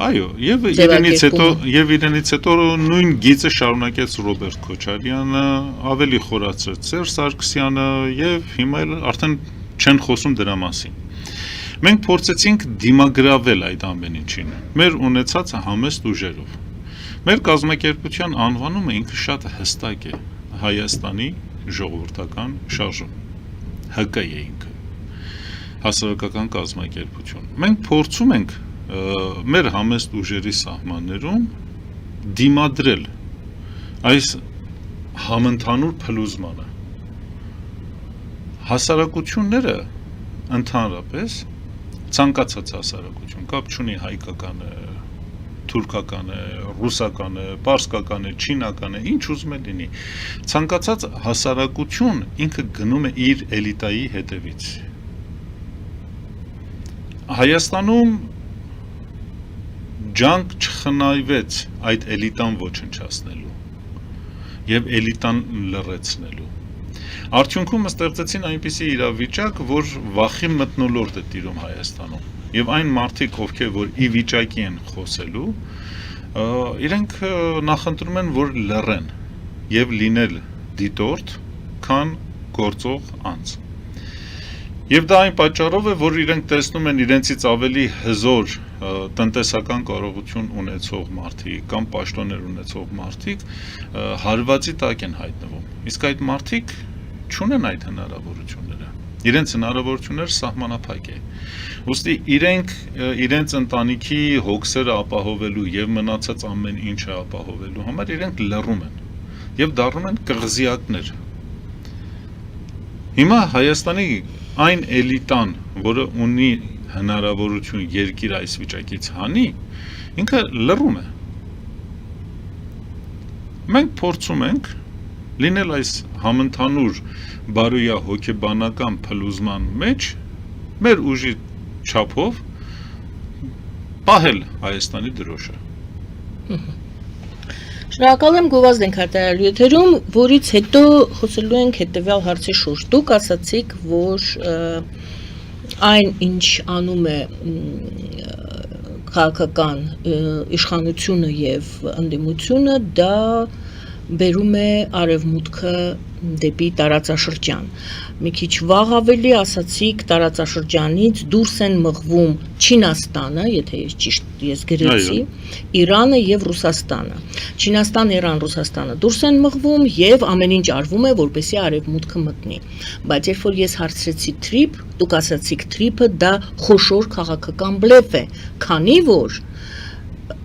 այո եւ իրենից հետո նույն գիծը շարունակեց Ռոբերտ Քոչարյանը ավելի խորացրեց Սերժ Սարգսյանը եւ հիմա արդեն չեն խոսում դրա մասին մենք փորձեցինք դիմագրավել այդ ամեն ինչին մեր ունեցած համեստ ուժերով մեր կազմակերպության անվանումը ինքը շատ հստակ է Հայաստանի ժողովրդական շարժում ՀԿ է ինքը հասարակական կազմակերպություն մենք փորձում ենք մեր համեստ ուժերի սահմաններում դիմադրել այս համընդհանուր փլուզմանը հասարակությունները ընդհանրապես ցանկացած հասարակություն կապ չունի հայկականը թուրքական է, ռուսական է, պարսկական է, չինական է, ինչ ուզում է լինի ցանկացած հասարակություն ինքը գնում է իր էլիտայի հետևից Հայաստանում ջանք չխնայվեց այդ էլիտան ոչնչացնելու եւ էլիտան լռեցնելու արդյունքում ստեղծեցին այնպիսի իրավիճակ որ վախի մթնոլորտ է տիրում Հայաստանում եւ այն մարդիկ ովքեր որ ի վիճակի են խոսելու իրենք նախընտրում են որ լռեն եւ լինել դիտորդ քան գործող անձ եւ դա այն պատճառով է որ իրենք տեսնում են իրենցից ավելի հզոր տնտեսական կարողություն ունեցող մարդիկ կամ պաշտոններ ունեցող մարդիկ հարվածի տակ են հայտնվում իսկ այդ մարդիկ չունեն այդ հնարավորությունները իրենց հնարավորությունները սահմանափակ է ուստի իրենք իրենց ընտանիքի հոգսերը ապահովելու եւ մնացած ամեն ինչը ապահովելու համար իրենք լռում են եւ դառնում են կղզիակներ հիմա Հայաստանի այն էլիտան որը ունի հնարավորություն երկիր այս վիճակից հանի ինքը լռում է մենք փորձում ենք լինել այս համընդհանուր բարոյա հոգեբանական փլուզման մեջ մեր ուժի չափով պահել Հայաստանի դրոշը Շնորհակալ եմ գովազդ ենք հրատարակելու եթերում որից հետո խոսելու ենք հետևյալ հարցի շուրջ դուք ասացիք որ այն ինչ անում է քաղաքական իշխանությունը եւ ընդդիմությունը դա բերում է արևմուտքը դեպի տարածաշրջան մի քիչ վաղ ավելի ասացիք տարածաշրջանից դուրս են մղվում Չինաստանը եթե ես գրեցի Իրանը եւ Ռուսաստանը Չինաստան, Իրան, Ռուսաստանը դուրս են մղվում եւ ամեն ինչ արվում է որպեսզի արևմուտքը մտնի բայց երբ որ ես հարցրեցի թրիփ դուք ասացիք թրիփը դա խոշոր քաղաքական բլեֆ է քանի որ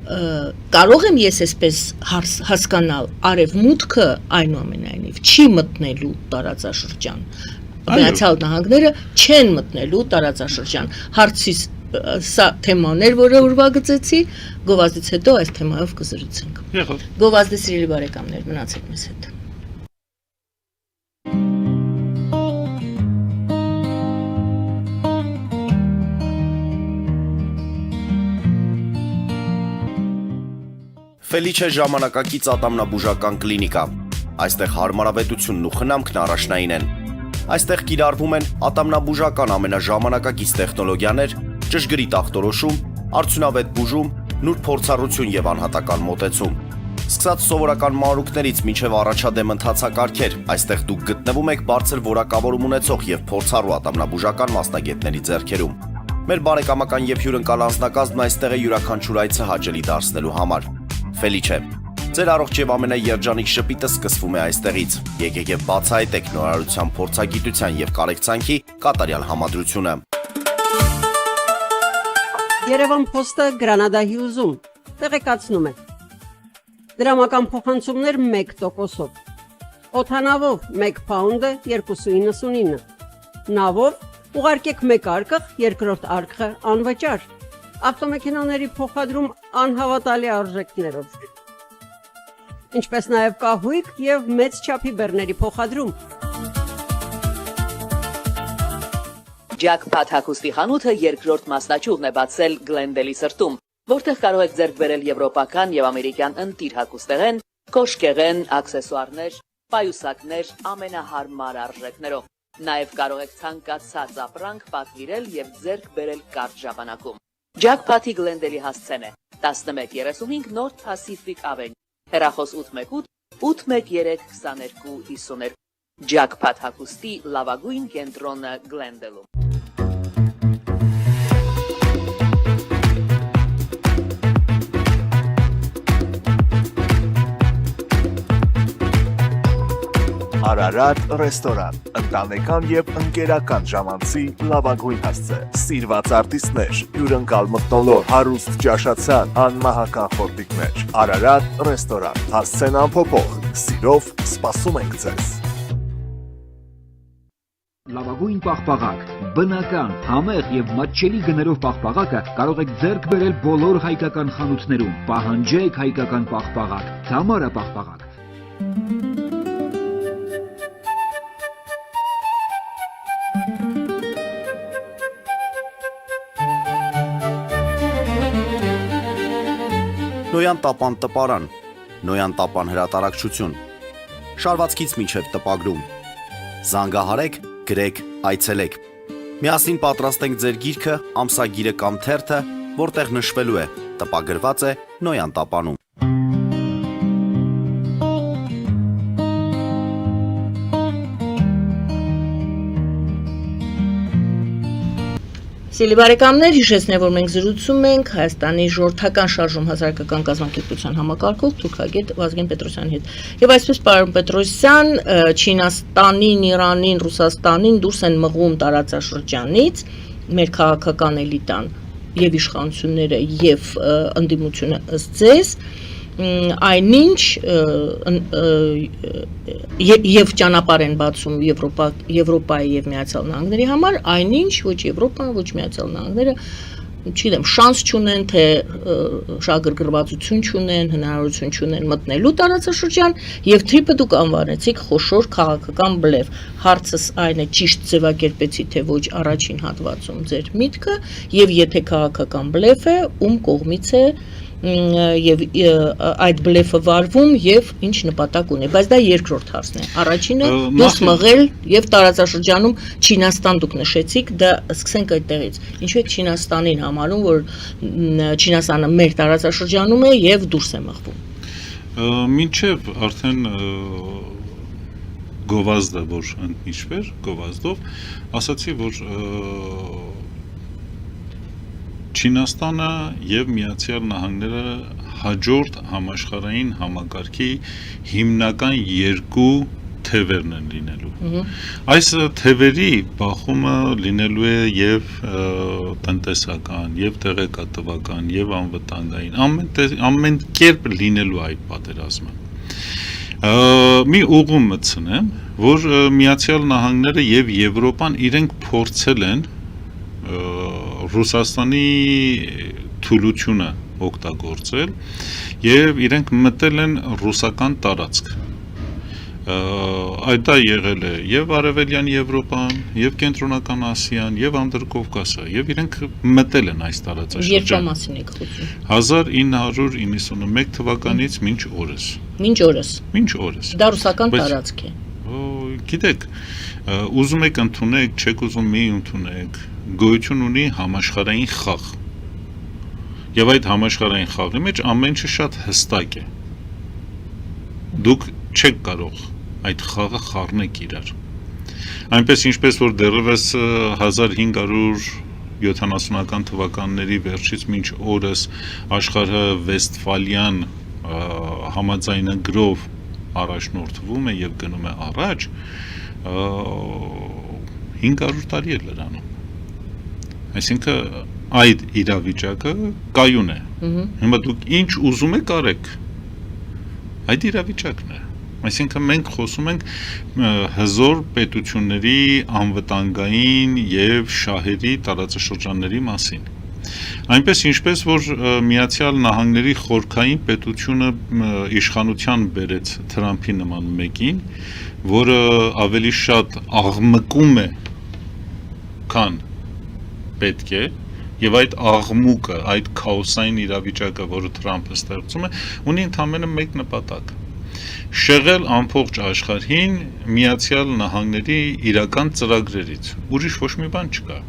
կարող եմ ես այսպես հասկանալ արևմուտքը այնուամենայնիվ չի մտնելու տարածաշրջան Միացյալ Նահանգները չեն մտնելու տարածաշրջան հարցիս սա թեմաներ որը ուրվագծեցի գովազդից հետո այս թեմայով կզրուցենք գովազդի սիրելի բարեկամներ մնացեք մեզ հետ Ֆելիչե ժամանակակից ատամնաբուժական կլինիկա Այստեղ հարմարավետությունն ու խնամքն առաջնային են Այստեղ կիրառվում են ատամնաբուժական ամենաժամանակակից տեխնոլոգիաներ, ճշգրիտ ախտորոշում, արդյունավետ բուժում, նուրբ փորձառություն եւ անհատական մոտեցում։ Սկսած սովորական մանրուքներից մինչև առաջադեմ ընթացակարգեր, այստեղ դուք գտնվում եք բարձր որակավորում ունեցող եւ փորձառու ատամնաբուժական մասնագետների ձեռքերում։ Մեր բարեկամական եւ հյուրընկալ անձնակազմն այստեղ է յուրաքանչյուր այցը հաճելի դարձնելու համար։ Ֆելիչե, ձեր առողջ եւ ամենաերջանիկ շպիտը սկսվում է այստեղից։ Եկեք եւ բացահայտեք նորարարության, փորձագիտության եւ կարեկցանքի կատարյալ համադրությունը։ Երևան Փոստը Գրանադա Հյուզում տեղեկացնում է։ Դրամական փոխանցումներ 1%-ով։ Օդանավով 1 պաունդը 2.99։ Նավով ուղարկեք 1 արկղ, երկրորդ արկղը անվճար։ Ավտոմեքենաների փոխադրում անհավատալի արժեքներով։ Ինչպես նաև կահույք եւ մեծ չափի բեռների փոխադրում։ Jackpot հագուստի խանութը երկրորդ մասնաճյուղն է բացել Գլենդելի սրտում, որտեղ կարող եք ձեռք բերել եվրոպական եւ ամերիկյան ընտիր հագուստեղեն, կոշկեղեն, աքսեսուարներ, պայուսակներ ամենահարմար արժեքներով։ Նաև կարող եք ցանկացած ապրանք պատվիրել եւ ձեռք բերել կարճ ժամանակում։ Jackpot-ի Գլենդելի հասցեն է 1135 North Pacific Avenue, հեռախոս 818 813 2252։ Jackpot հագուստի լավագույն կենտրոնը Գլենդելում։ Արարատ ռեստորան, ընտանեկան եւ ընկերական ժամանցի լավագույն հասցե, սիրված արտիստներ, հյուրընկալ մթնոլորտ, հարուստ ճաշացան, անմահական խորտիկներ, Արարատ ռեստորան, հասցեն անփոփոխ, սիրով սպասում ենք ձեզ։ Լավագույն պաղպաղակ, բնական, համեղ եւ մատչելի գներով պաղպաղակը կարող եք ձեռք բերել բոլոր հայկական խանութներում։ Պահանջեք հայկական պաղպաղակ, Թամարա պաղպաղակ։ Նոյան տապան տպարան, Նոյան տապան հրատարակչություն, շարվածքից մինչև տպագրում, զանգահարեք, գրեք, այցելեք, միասին պատրաստենք ձեր գիրքը, ամսագիրը կամ թերթը, որտեղ նշվելու է, տպագրված է Նոյան տապանում։ Սիրելի բարեկամներ, հիշեցնեմ, որ մենք զրուցում ենք Հայաստանի ժողովրդական շարժում հասարակական կազմակերպության համակարգող թուրքագետ Վազգեն Պետրոսյանի հետ։ Եվ այսպես, պարոն Պետրոսյան, Չինաստանին, Իրանին, Ռուսաստանին դուրս են մղում տարածաշրջանից մեր քաղաքական էլիտան եւ իշխանությունները եւ ընդդիմությունը ըստ ձեզ, այնինչ եւ ճանապարհ են բացում Եվրոպայի եւ Միացյալ Նահանգների համար, այնինչ ոչ Եվրոպան, ոչ Միացյալ Նահանգները, չգիտեմ, շանս չունեն, թե շահագրգռվածություն չունեն, հնարավորություն չունեն մտնելու տարածաշրջան եւ թրիպը դուք անվանեցիք խոշոր քաղաքական բլեֆ։ Հարցս այն է, ճիշտ ձևակերպեցի, թե ոչ առաջին հատվածում ձեր միտքը եւ եթե քաղաքական բլեֆ է, ում կողմից է եւ այդ բլեֆը վարվում եւ ինչ նպատակ ունի, բայց դա երկրորդ հարցն է։ Առաջինը դուրս մղել եւ տարածաշրջանում Չինաստան դուք նշեցիք, դա սկսենք այդտեղից։ Ինչու է Չինաստանին համարում, որ Չինաստանը մեր տարածաշրջանում է եւ դուրս է մղվում։ Մինչև արդեն գովազդը, որ ընդմիջվեր, գովազդով, ասացի, որ Չինաստանը եւ Միացյալ Նահանգները հաջորդ համաշխարհային համակարգի հիմնական երկու թևերն են լինելու։ Այս թևերի բախումը լինելու է եւ տնտեսական, եւ տեղեկատվական, եւ անվտանգային, ամեն կերպ լինելու այդ պատերազմը։ Մի ուղում մտցնեմ, որ Միացյալ Նահանգները եւ Եվրոպան իրենք փորձել են Ռուսաստանի թուլությունը օգտագործել եւ իրենք մտել են ռուսական տարածք։ Այդ դա եղել է եւ Արևելյան Եվրոպան, եւ Կենտրոնական Ասիան, եւ Անդրկովկասը, եւ իրենք մտել են այս տարածաշրջան։ Երբ մասին եք խոսում։ 1991 թվականից մինչ օրս։ Մինչ օրս։ Մինչ օրս։ Դա ռուսական տարածք է։ Գիտեք, ուզում եք ընդունեք, չեք ուզում մի ընդունեք, գոյություն ունի համաշխարհային խաղ։ Եվ այդ համաշխարհային խաղի մեջ ամեն ինչ շատ հստակ է։ դուք չեք կարող այդ խաղը խառնեք իրար։ Այնպես ինչպես որ դեռևս 1570-ական թվականների վերջից մինչ օրս աշխարհը Վեստֆալյան համաձայնագրով առաջնորդվում է եւ գնում է առաջ, 500 տարի է լրանում։ Այսինքն այդ իրավիճակը կայուն է։ Հիմա դուք ինչ ուզում եք արեք, այդ իրավիճակն է։ Այսինքն մենք խոսում ենք հզոր պետությունների անվտանգային եւ շահերի տարածաշրջանների մասին։ Այնպես ինչպես որ Միացյալ Նահանգների խորքային պետությունը իշխանության բերեց Թրամփի նման մեկին, որը ավելի շատ աղմկում է, քան պետք է, եւ այդ աղմուկը, այդ քաոսային իրավիճակը, որը Թրամփը ստեղծում է, ունի ընդամենը մեկ նպատակ՝ շեղել ամբողջ աշխարհին Միացյալ Նահանգների իրական ծրագրերից, ուրիշ ոչ մի բան չկա։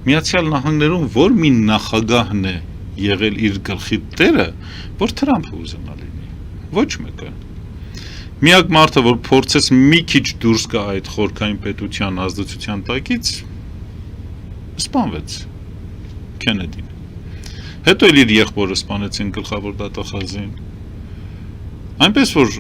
Միացյալ Նահանգներում որ մի նախագահն է եղել իր գլխի տերը, որ Թրամփը ուզենա լինի, ոչ մեկը։ Միակ մարդը, որ փորձեց մի քիչ դուրս գա այդ խորքային պետության ազդեցության տակից, սպանվեց Քենեդին։ Հետո էլ իր եղբորը սպանեցին գլխավոր դատախազին։ Այնպես որ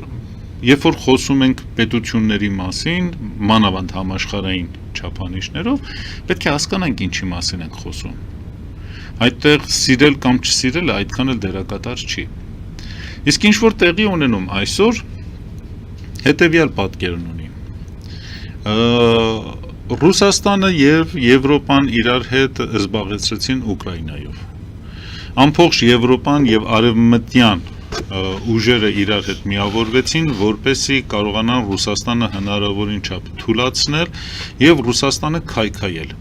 երբ որ խոսում ենք պետությունների մասին, մանավանդ համաշխարհային չափանիշներով, պետք է հասկանանք ինչի մասին ենք խոսում։ Այդտեղ սիրել կամ չսիրելը այդքան էլ դերակատար չի։ Իսկ ինչ որ տեղի ունենում այսօր, հետևյալ պատկերն ունի։ Ռուսաստանը եւ Եվրոպան իրար հետ զբաղեցրեցին Ուկրաինայով։ Ամբողջ Եվրոպան եւ արևմտյան ուժերը իրար հետ միավորվեցին, որպեսզի կարողանան Ռուսաստանը հնարավորին չափ թուլացնել եւ Ռուսաստանը քայքայել։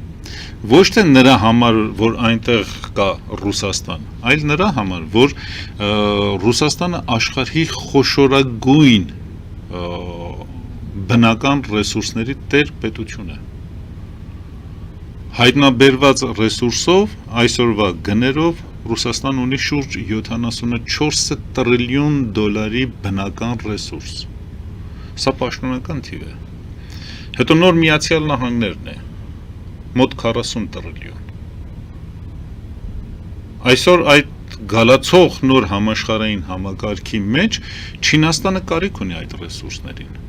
Ոչ թե նրա համար, որ այնտեղ կա Ռուսաստան, այլ նրա համար, որ Ռուսաստանը աշխարհի խոշորագույն բնական ռեսուրսների տեր պետություն է։ Հայտնաբերված ռեսուրսով, այսօրվա գներով Ռուսաստան ունի շուրջ 74 տրիլիոն դոլարի բնական ռեսուրս։ Սա պաշտոնական թիվ է։ Հետո նոր Միացյալ Նահանգներն է, մոտ 40 տրիլիոն։ Այսօր այդ գալացող նոր համաշխարհային համակարգի մեջ Չինաստանը կարիք ունի այդ ռեսուրսներին։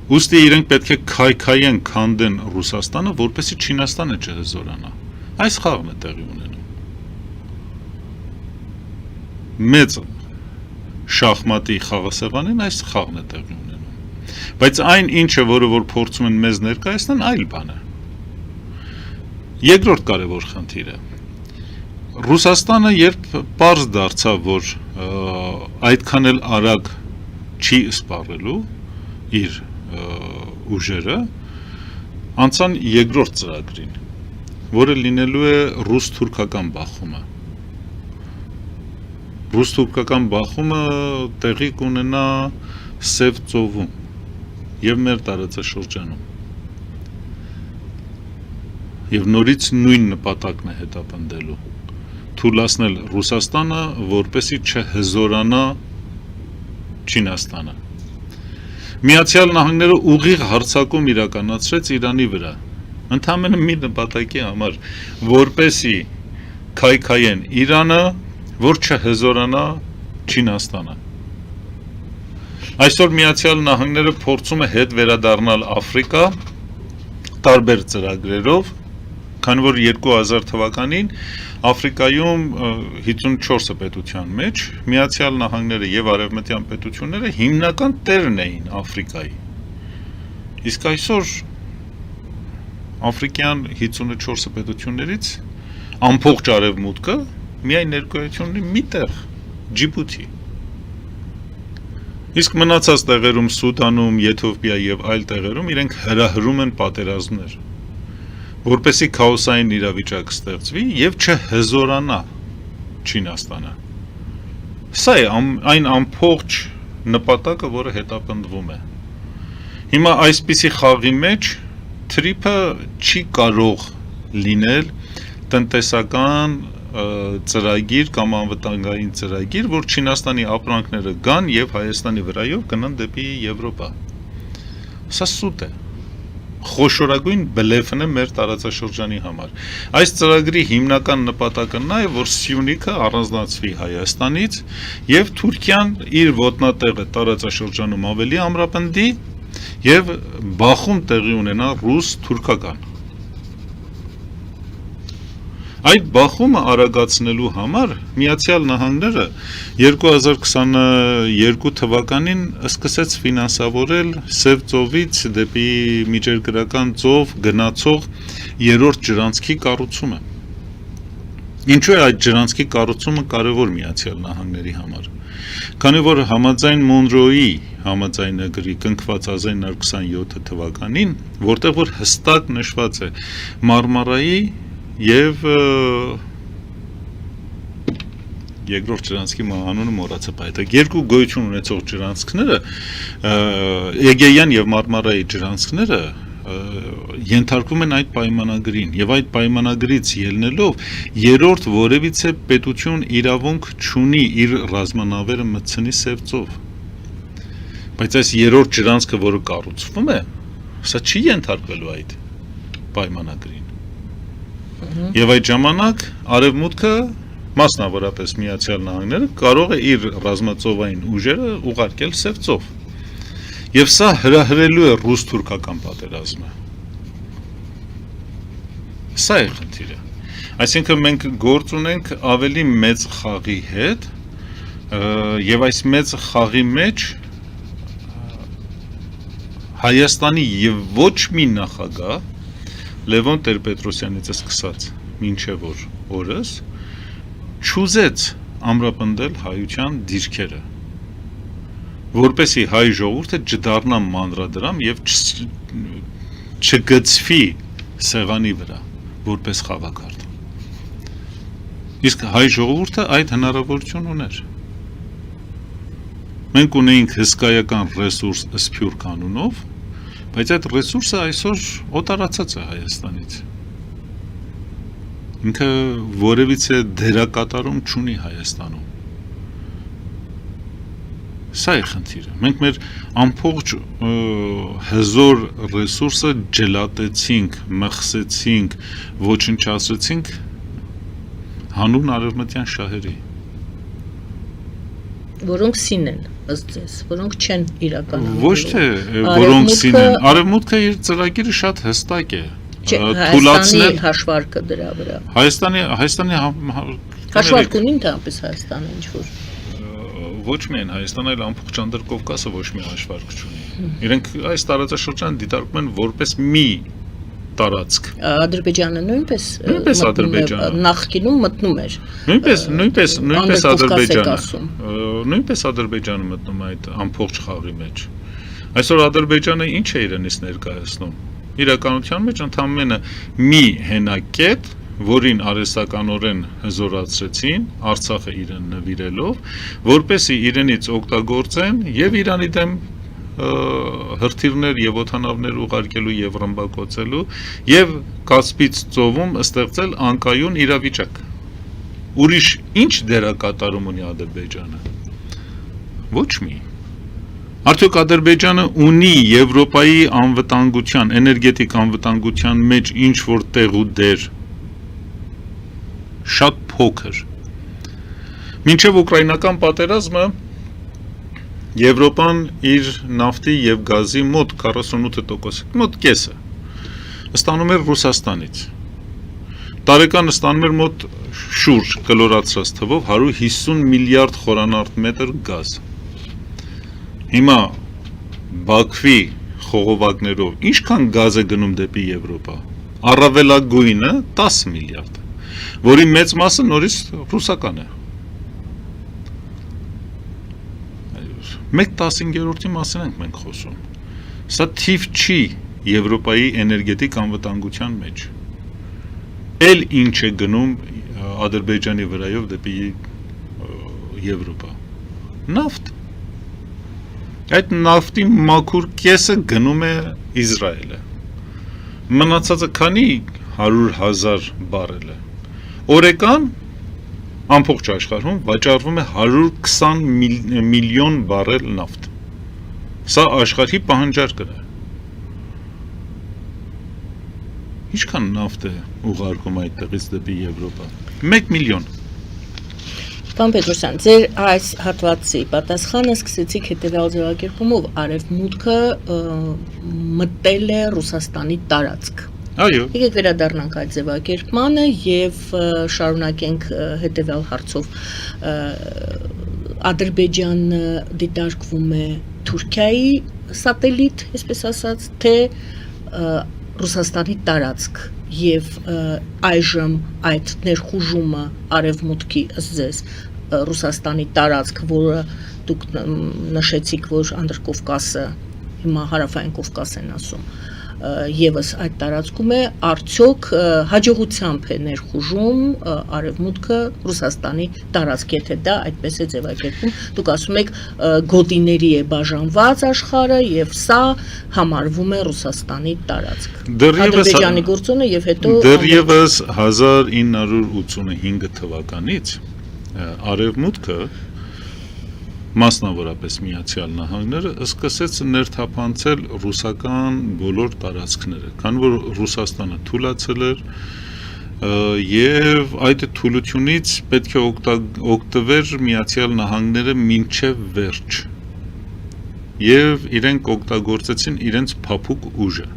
Ուստի իրենք պետք է քայքայեն քանդեն Ռուսաստանը, որպեսզի Չինաստանը չհզորանա։ Այս խաղն է տեղի ունենում։ Մեծ շախմատի խաղասեղանին այս խաղն է տեղի ունենում։ Բայց այն ինչը, որը որ փորձում են մեզ ներկայացնել, այլ բան է։ Երկրորդ կարևոր խնդիրը։ Ռուսաստանը երբ պարզ դարձավ, որ այդքան էլ արագ չի սպառելու իր ուժերը, անցան երկրորդ ծրագրին, որը լինելու է ռուս-թուրքական բախումը։ Ռուս-թուրքական բախումը տեղի կունենա Սև ծովում եւ մեր տարածաշրջանում։ Եվ նորից նույն նպատակն է հետապնդելու՝ թուլացնել Ռուսաստանը, որպեսզի չհզորանա Չինաստանը։ Միացյալ Նահանգները ուղիղ հարձակում իրականացրեց Իրանի վրա, ընդամենը մի նպատակի համար, որպեսզի քայքայեն Իրանը, որ չհզորանա Չինաստանը։ Այսօր Միացյալ Նահանգները փորձում է հետ վերադառնալ Աֆրիկա տարբեր ծրագրերով, քանի որ 2000 թվականին Աֆրիկայում 54 պետության մեջ Միացյալ Նահանգները եւ արևմտյան պետությունները հիմնական տերն էին Աֆրիկայի։ Իսկ այսօր Աֆրիկյան 54 պետություններից ամբողջ արևմուտքը միայն ներկայություն ունի մի տեղ՝ Ջիբութի։ Իսկ մնացած տեղերում Սուդանում, Եթովպիա եւ այլ տեղերում իրենք հրահրում են պատերազմներ, որպեսզի քաոսային իրավիճակ ստեղծվի եւ չհզորանա Չինաստանը։ Սա է այն ամբողջ նպատակը, որը հետապնդվում է։ Հիմա այսպիսի խաղի մեջ թրիփը չի կարող լինել տնտեսական ծրագիր կամ անվտանգային ծրագիր, որ Չինաստանի ապրանքները գան եւ Հայաստանի վրայով գնան դեպի Եվրոպա։ Սա սուտ է։ Խոշորագույն բլեֆն է մեր տարածաշրջանի համար։ Այս ծրագրի հիմնական նպատակը նա է, որ Սյունիքը առանձնացվի Հայաստանից եւ Թուրքիան իր ոտնատեղը տարածաշրջանում ավելի ամրապնդի եւ բախում տեղի ունենա ռուս-թուրքական։ Այդ բախումը արագացնելու համար Միացյալ Նահանգները 2022 թվականին սկսեց ֆինանսավորել Սև ծովից դեպի Միջերկրական ծով գնացող երրորդ ջրանցքի կառուցումը։ Ինչու է այդ ջրանցքի կառուցումը կարևոր Միացյալ Նահանգների համար։ Քանի որ համաձայն Մոնրոյի համաձայնագրի կնքված 1927 թվականին, որտեղ որ հստակ նշված է Մարմարայի եւ երկրորդ ջրանցքի անունը մոռացա այդ երկու գոյություն ունեցող ջրանցքները Էգեյան եւ Մարմարայի ջրանցքները ենթարկվում են այդ պայմանագրին եւ այդ պայմանագրից ելնելով երրորդ որևիցե պետություն իրավունք չունի իր ռազմանավերը մտցնի Սև ծով բայց այս երրորդ ջրանցքը որը կառուցվում է սա չի ենթարկվելու այդ պայմանագրին եւ այդ ժամանակ արևմուտքը մասնավորապես Միացյալ Նահանգները կարող է իր ռազմածովային ուժերը ուղարկել Սև ծով Եվ սա հրահրելու է ռուս-թուրքական պատերազմը։ Սա է խնդիրը։ Այսինքն մենք գործ ունենք ավելի մեծ խաղի հետ, եւ այս մեծ խաղի մեջ Հայաստանի եւ ոչ մի նախագահ Լևոն Տեր-Պետրոսյանից սկսած մինչեւ օրս չուզեց ամրապնդել հայության դիրքերը որպեսի հայ ժողովուրդը չդառնա մանրադրամ եւ չգծվի սեղանի վրա որպես խաղակարդ։ Իսկ հայ ժողովուրդը այդ հնարավորություն ուներ։ Մենք ունեինք հսկայական ռեսուրս Սփյուռք անունով, բայց այդ ռեսուրսը այսօր օտարացած է Հայաստանից։ Ինքը որևիցե դերակատարում չունի Հայաստանում։ Սա է խնդիրը։ Մենք մեր ամբողջ հզոր ռեսուրսը ջլատեցինք, մխսեցինք, ոչնչացրեցինք հանուն արևմտյան շահերի։ Որոնք սին են, ըստ ձեզ, որոնք չեն իրականում։ Ոչ թե որոնք սին են, արևմուտքը իր ծրագիրը շատ հստակ է։ Հայաստանի հաշվարկը դրա վրա։ Հայաստանի հաշվարկ ունի ընդհանրապես Հայաստանը ինչ-որ ոչ միայն Հայաստանը, այլ ամբողջ Անդրկովկասը ոչ մի հաշվարկ չունի։ Իրենք այս տարածաշրջանը դիտարկում են որպես մի տարածք։ Ադրբեջանը նույնպես Ադրբեջանը նախկինում մտնում էր։ Նույնպես Ադրբեջանը։ Նույնպես Ադրբեջանը մտնում է այդ ամբողջ խաղի մեջ։ Այսօր Ադրբեջանը ինչ է իրենից ներկայացնում։ Իրականության մեջ ընդամենը մի հենակետ որին արհեստականորեն հզորացրեցին Արցախը իրեն նվիրելով, որպեսի իրենից օգտագործեն եւ Իրանի դեմ հրթիռներ եւ օդանավներ ուղարկելու եւ ռմբակոծելու եւ Կասպից ծովում ստեղծել անկայուն իրավիճակ։ Ուրիշ ինչ դերակատարում ունի Ադրբեջանը։ Ոչ մի։ Արդյոք Ադրբեջանը ունի Եվրոպայի անվտանգության, էներգետիկ անվտանգության մեջ ինչ որ տեղ ու դեր շատ փոքր։ Մինչև ուկրաինական պատերազմը Եվրոպան իր նավթի եւ գազի մոտ 48%, մոտ կեսը ստանում էր Ռուսաստանից։ Տարեկան ստանում էր մոտ շուրջ կլորացրած թվով 150 միլիարդ խորանարդ մետր գազ։ Հիմա Բաքվի խողովակներով ինչքան գազ է գնում դեպի Եվրոպա։ Առավելագույնը 10 միլիարդ։ Որի մեծ մասը նորից ռուսական է։ 1/15-ի մասին ենք մենք խոսում։ Սա թիվ չի Եվրոպայի էներգետիկ անվտանգության մեջ։ Էլ ինչ է գնում Ադրբեջանի վրայով դեպի Եվրոպա։ Նավթ։ Այդ նավթի մաքուր կեսը գնում է Իսրայելը։ Մնացածը քանի 100,000 բարել է։ Օրեկան ամբողջ աշխարհում վաճառվում է 120 միլիոն բարել նավթ։ Սա աշխարհի պահանջարկն է։ Ինչքան նավթ է ուղարկում այդտեղից դեպի Եվրոպա։ 1 միլիոն։ Պարոն Պետրոսյան, ձեր այս հատվածի պատասխանը սկսեցիք հետևյալ ձևակերպումով՝ արևմուտքը մտել է Ռուսաստանի տարածք։ Այո։ Եկեք վերադառնանք այդ ձևակերպմանը եւ շարունակենք հետևյալ հարցով։ Ադրբեջանը դիտարկվում է Թուրքիայի սատելիտ, այսպես ասած, թե Ռուսաստանի տարածք եւ այժմ այդ ներխուժումը արևմուտքի ըստ ձեզ Ռուսաստանի տարածք, որը դուք նշեցիք, որ Անդրկովկասը հիմա հարավային Կովկաս են ասում, եւս այդ տարածքում է, արդյոք հաջողությամբ է ներխուժում արևմուտքը Ռուսաստանի տարածք, եթե դա այդպես է ձևակերպում, դուք ասում եք գոտիների է բաժանված աշխարհը եւ սա համարվում է Ռուսաստանի տարածք։ Ադրբեջանի գործոնը եւ հետո դեռևս 1985 թվականից արևմուտքը մասնավորապես Միացյալ Նահանգները սկսեց ներթափանցել ռուսական բոլոր տարածքները, քանի որ Ռուսաստանը թուլացել էր եւ այդ թուլությունից պետք է օգտվեր Միացյալ Նահանգները մինչեւ վերջ եւ իրենք օգտագործեցին իրենց փափուկ ուժը,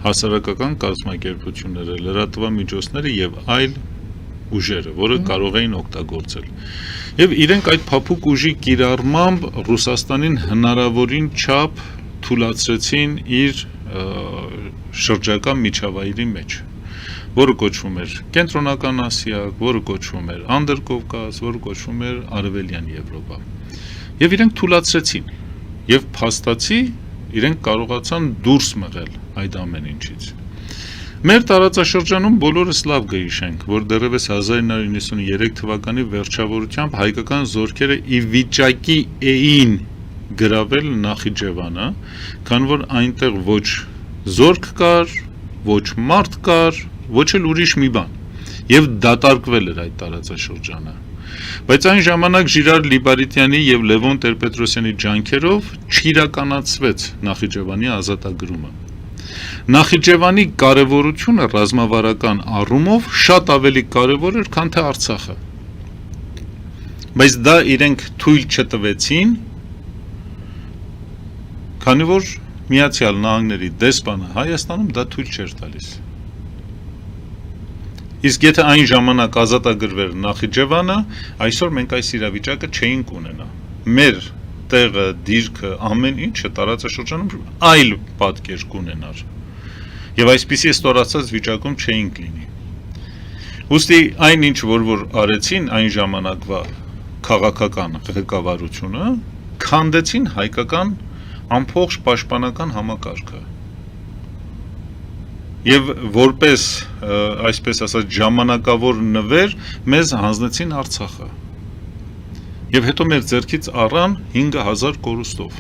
հասարակական կազմակերպությունները, լրատվամիջոցները եւ այլ ուժերը, որը կարող էին օգտագործել։ Եվ իրենք այդ փափուկ ուժի կիրառմամբ Ռուսաստանին հնարավորին չափ թուլացրեցին իր շրջակա միջավայրի մեջ, որը կոչվում էր Կենտրոնական Ասիա, որը կոչվում էր Անդրկովկաս, որը կոչվում էր Արևելյան Եվրոպա։ Եվ իրենք թուլացրեցին, եւ փաստացի իրենք կարողացան դուրս մղել այդ ամեն ինչից։ Մեր տարածաշրջանում բոլորս լավ կհիշենք, որ դեռևս 1993 թվականի վերջավորությամբ հայկական զորքերը ի վիճակի էին գրավել Նախիջևանը, քանի որ այնտեղ ոչ զորք կար, ոչ մարդ կար, ոչ էլ ուրիշ մի բան, եւ դատարկվել էր այդ տարածաշրջանը։ Բայց այն ժամանակ Ժիրար Լիբարիտյանի եւ Լևոն Տեր-Պետրոսյանի ջանքերով չիրականացվեց Նախիջևանի ազատագրումը։ Նախիջևանի կարևորությունը ռազմավարական առումով շատ ավելի կարևոր էր, քան թե Արցախը։ Բայց դա իրենք թույլ չտվեցին, քանի որ Միացյալ Նահանգների դեսպանը Հայաստանում դա թույլ չէր տալիս։ Իսկ եթե այն ժամանակ ազատագրվեր Նախիջևանը, այսօր մենք այս իրավիճակը չէինք ունենա։ Մեր տեղը, դիրքը, ամեն ինչը տարածաշրջանում այլ պատկեր կունենար։ Եվ այսպիսի ստորացած վիճակում չէինք լինի։ Ուստի այն ինչ որ արեցին այն ժամանակվա քաղաքական ղեկավարությունը, քանդեցին հայկական ամբողջ պաշտպանական համակարգը։ Եվ որպես, այսպես ասած, ժամանակավոր նվեր մեզ հանձնեցին Արցախը։ Եվ հետո մեր ձեռքից առան 5000 կորուստով։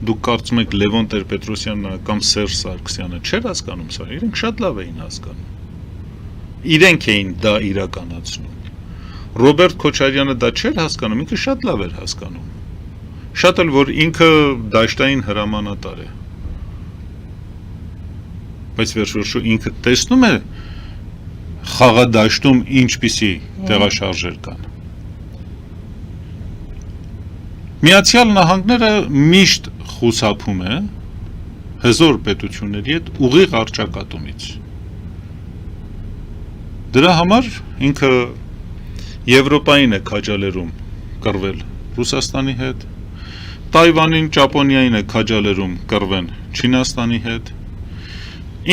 Դուք կարծում եք Լևոն Տեր-Պետրոսյանը կամ Սերժ Սարգսյանը չէր հասկանում սա, իրենք շատ լավ էին հասկանում։ Իրենք էին դա իրականացնում։ Ռոբերտ Քոչարյանը դա չէր հասկանում, ինքը շատ լավ էր հասկանում։ Շատ էլ որ ինքը դաշտային հրամանատար է։ Բայց վերջորոշու ինքը տեսնում է խաղադաշտում ինչպիսի տեղաշարժեր կան։ Միացյալ Նահանգները միշտ խուսափում է հզոր պետությունների հետ ուղիղ առճակատումից։ Դրա համար ինքը Եվրոպային է քաջալերում կռվել Ռուսաստանի հետ, Տայվանին, Ճապոնիային է քաջալերում կռվեն Չինաստանի հետ։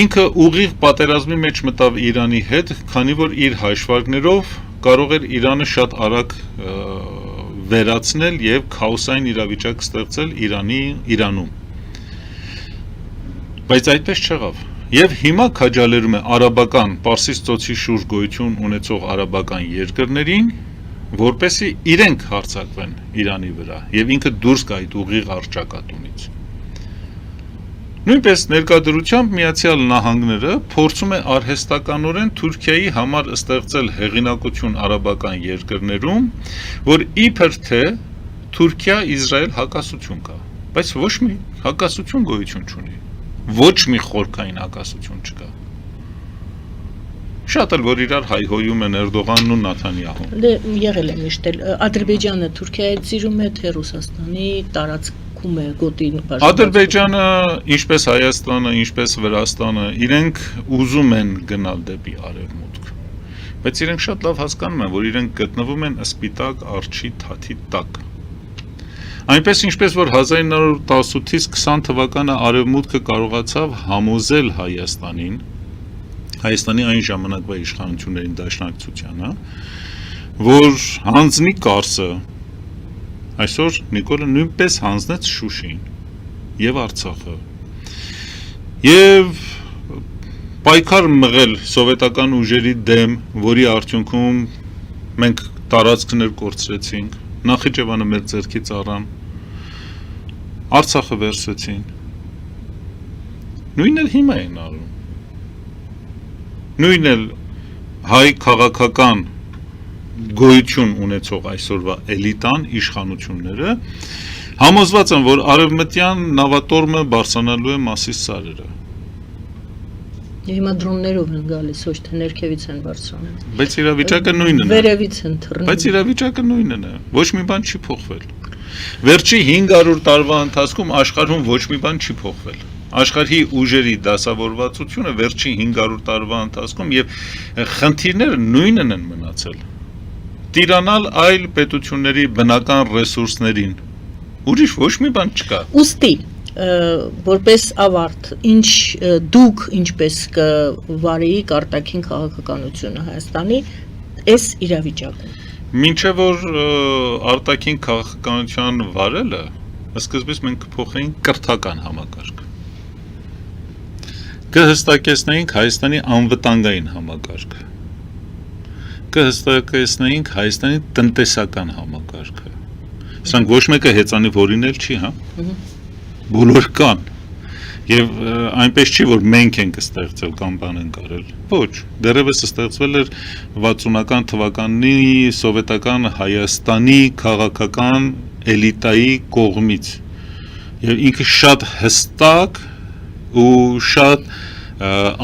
Ինքը ուղիղ պատերազմի մեջ մտավ Իրանի հետ, քանի որ իր հաշվարկներով կարող էր Իրանը շատ արագ վերացնել եւ քաոսային իրավիճակ ստեղծել Իրանում։ Բայց այդպես չեղավ։ Եվ հիմա քաջալերում է արաբական Պարսից ծոցի շուրջ գոյություն ունեցող արաբական երկրներին, որպեսզի իրենք հարձակվեն Իրանի վրա եւ ինքը դուրս գա այդ ուղիղ առճակատումից։ Նույնպես ներկայդրությամբ Միացյալ Նահանգները փորձում է արհեստականորեն Թուրքիայի համար ստեղծել հեղինակություն արաբական երկրներում, որ իբր թե Թուրքիա-Իսրայել հակասություն կա, բայց ոչ մի հակասություն գոյություն չունի, ոչ մի խորքային հակասություն չկա։ Շատ էլ որ իրար հայհոյում են Էրդողանն ու Նաթանյահուն։ Դե եղել է միշտ էլ Ադրբեջանը Թուրքիայից սիրում է, թե Ռուսաստանի տարածքում է գոտին բաժանված։ Ադրբեջանը, ինչպես Հայաստանը, ինչպես Վրաստանը, իրենք ուզում են գնալ դեպի արևմուտք, բայց իրենք շատ լավ հասկանում են, որ իրենք գտնվում են սպիտակ արջի թաթի տակ։ Այնպես ինչպես որ 1918-ից 20 թվականը արևմուտքը կարողացավ համոզել Հայաստանի այն ժամանակվա իշխանություններին դաշնակցությանը, որ հանձնի Կարսը, այսօր Նիկոլը նույնպես հանձնեց Շուշին եւ Արցախը, եւ պայքար մղել սովետական ուժերի դեմ, որի արդյունքում մենք տարածքներ կորցրեցինք, Նախիջևանը մեր ձեռքից առան, Արցախը վերցրեցին, նույնն էլ հիմա են արում, նույնն էլ հայ քաղաքական գոյություն ունեցող այսօրվա էլիտան իշխանությունները համոզված են, որ արևմտյան նավատորմը բարձրանալու է Մասիս սարերը։ Հիմա դրոններով են գալիս, ոչ թե ներքևից են բարձրանում։ Բայց իրավիճակը նույնն է։ Վերևից են թռնում։ Բայց իրավիճակը նույնն է։ Ոչ մի բան չի փոխվել։ Վերջի 500 տարվա ընթացքում աշխարհում ոչ մի բան չի փոխվել։ Աշխարհի ուժերի դասավորվածությունը վերջի 500 տարվա ընթացքում եւ խնդիրները նույնն են մնացել։ Տիրանալ այլ պետությունների բնական ռեսուրսներին։ Ուրիշ ոչ մի բան չկա։ Ուստի որպես ավարտ, դուք ինչպես կվարեիք արտաքին քաղաքականությունը Հայաստանի այս իրավիճակում։ Մինչև որ արտաքին քաղաքականության վարելը, սկզբից մենք կփոխեինք կրթական համակարգ։ Կհստակեցնեինք Հայաստանի անվտանգային համակարգը։ Կհստակեցնեինք Հայաստանի տնտեսական համակարգը։ Սրանք ոչ մեկը հեծանիվ օրինել չի, հա։ Բոլոր կան։ Եվ այնպես չի, որ մենք ենք ստեղծել կամ բան ենք արել։ Ոչ, դեռևս ստեղծվել էր 60-ական թվականի սովետական Հայաստանի քաղաքական էլիտայի կողմից։ Եվ ինքը շատ հստակ ու շատ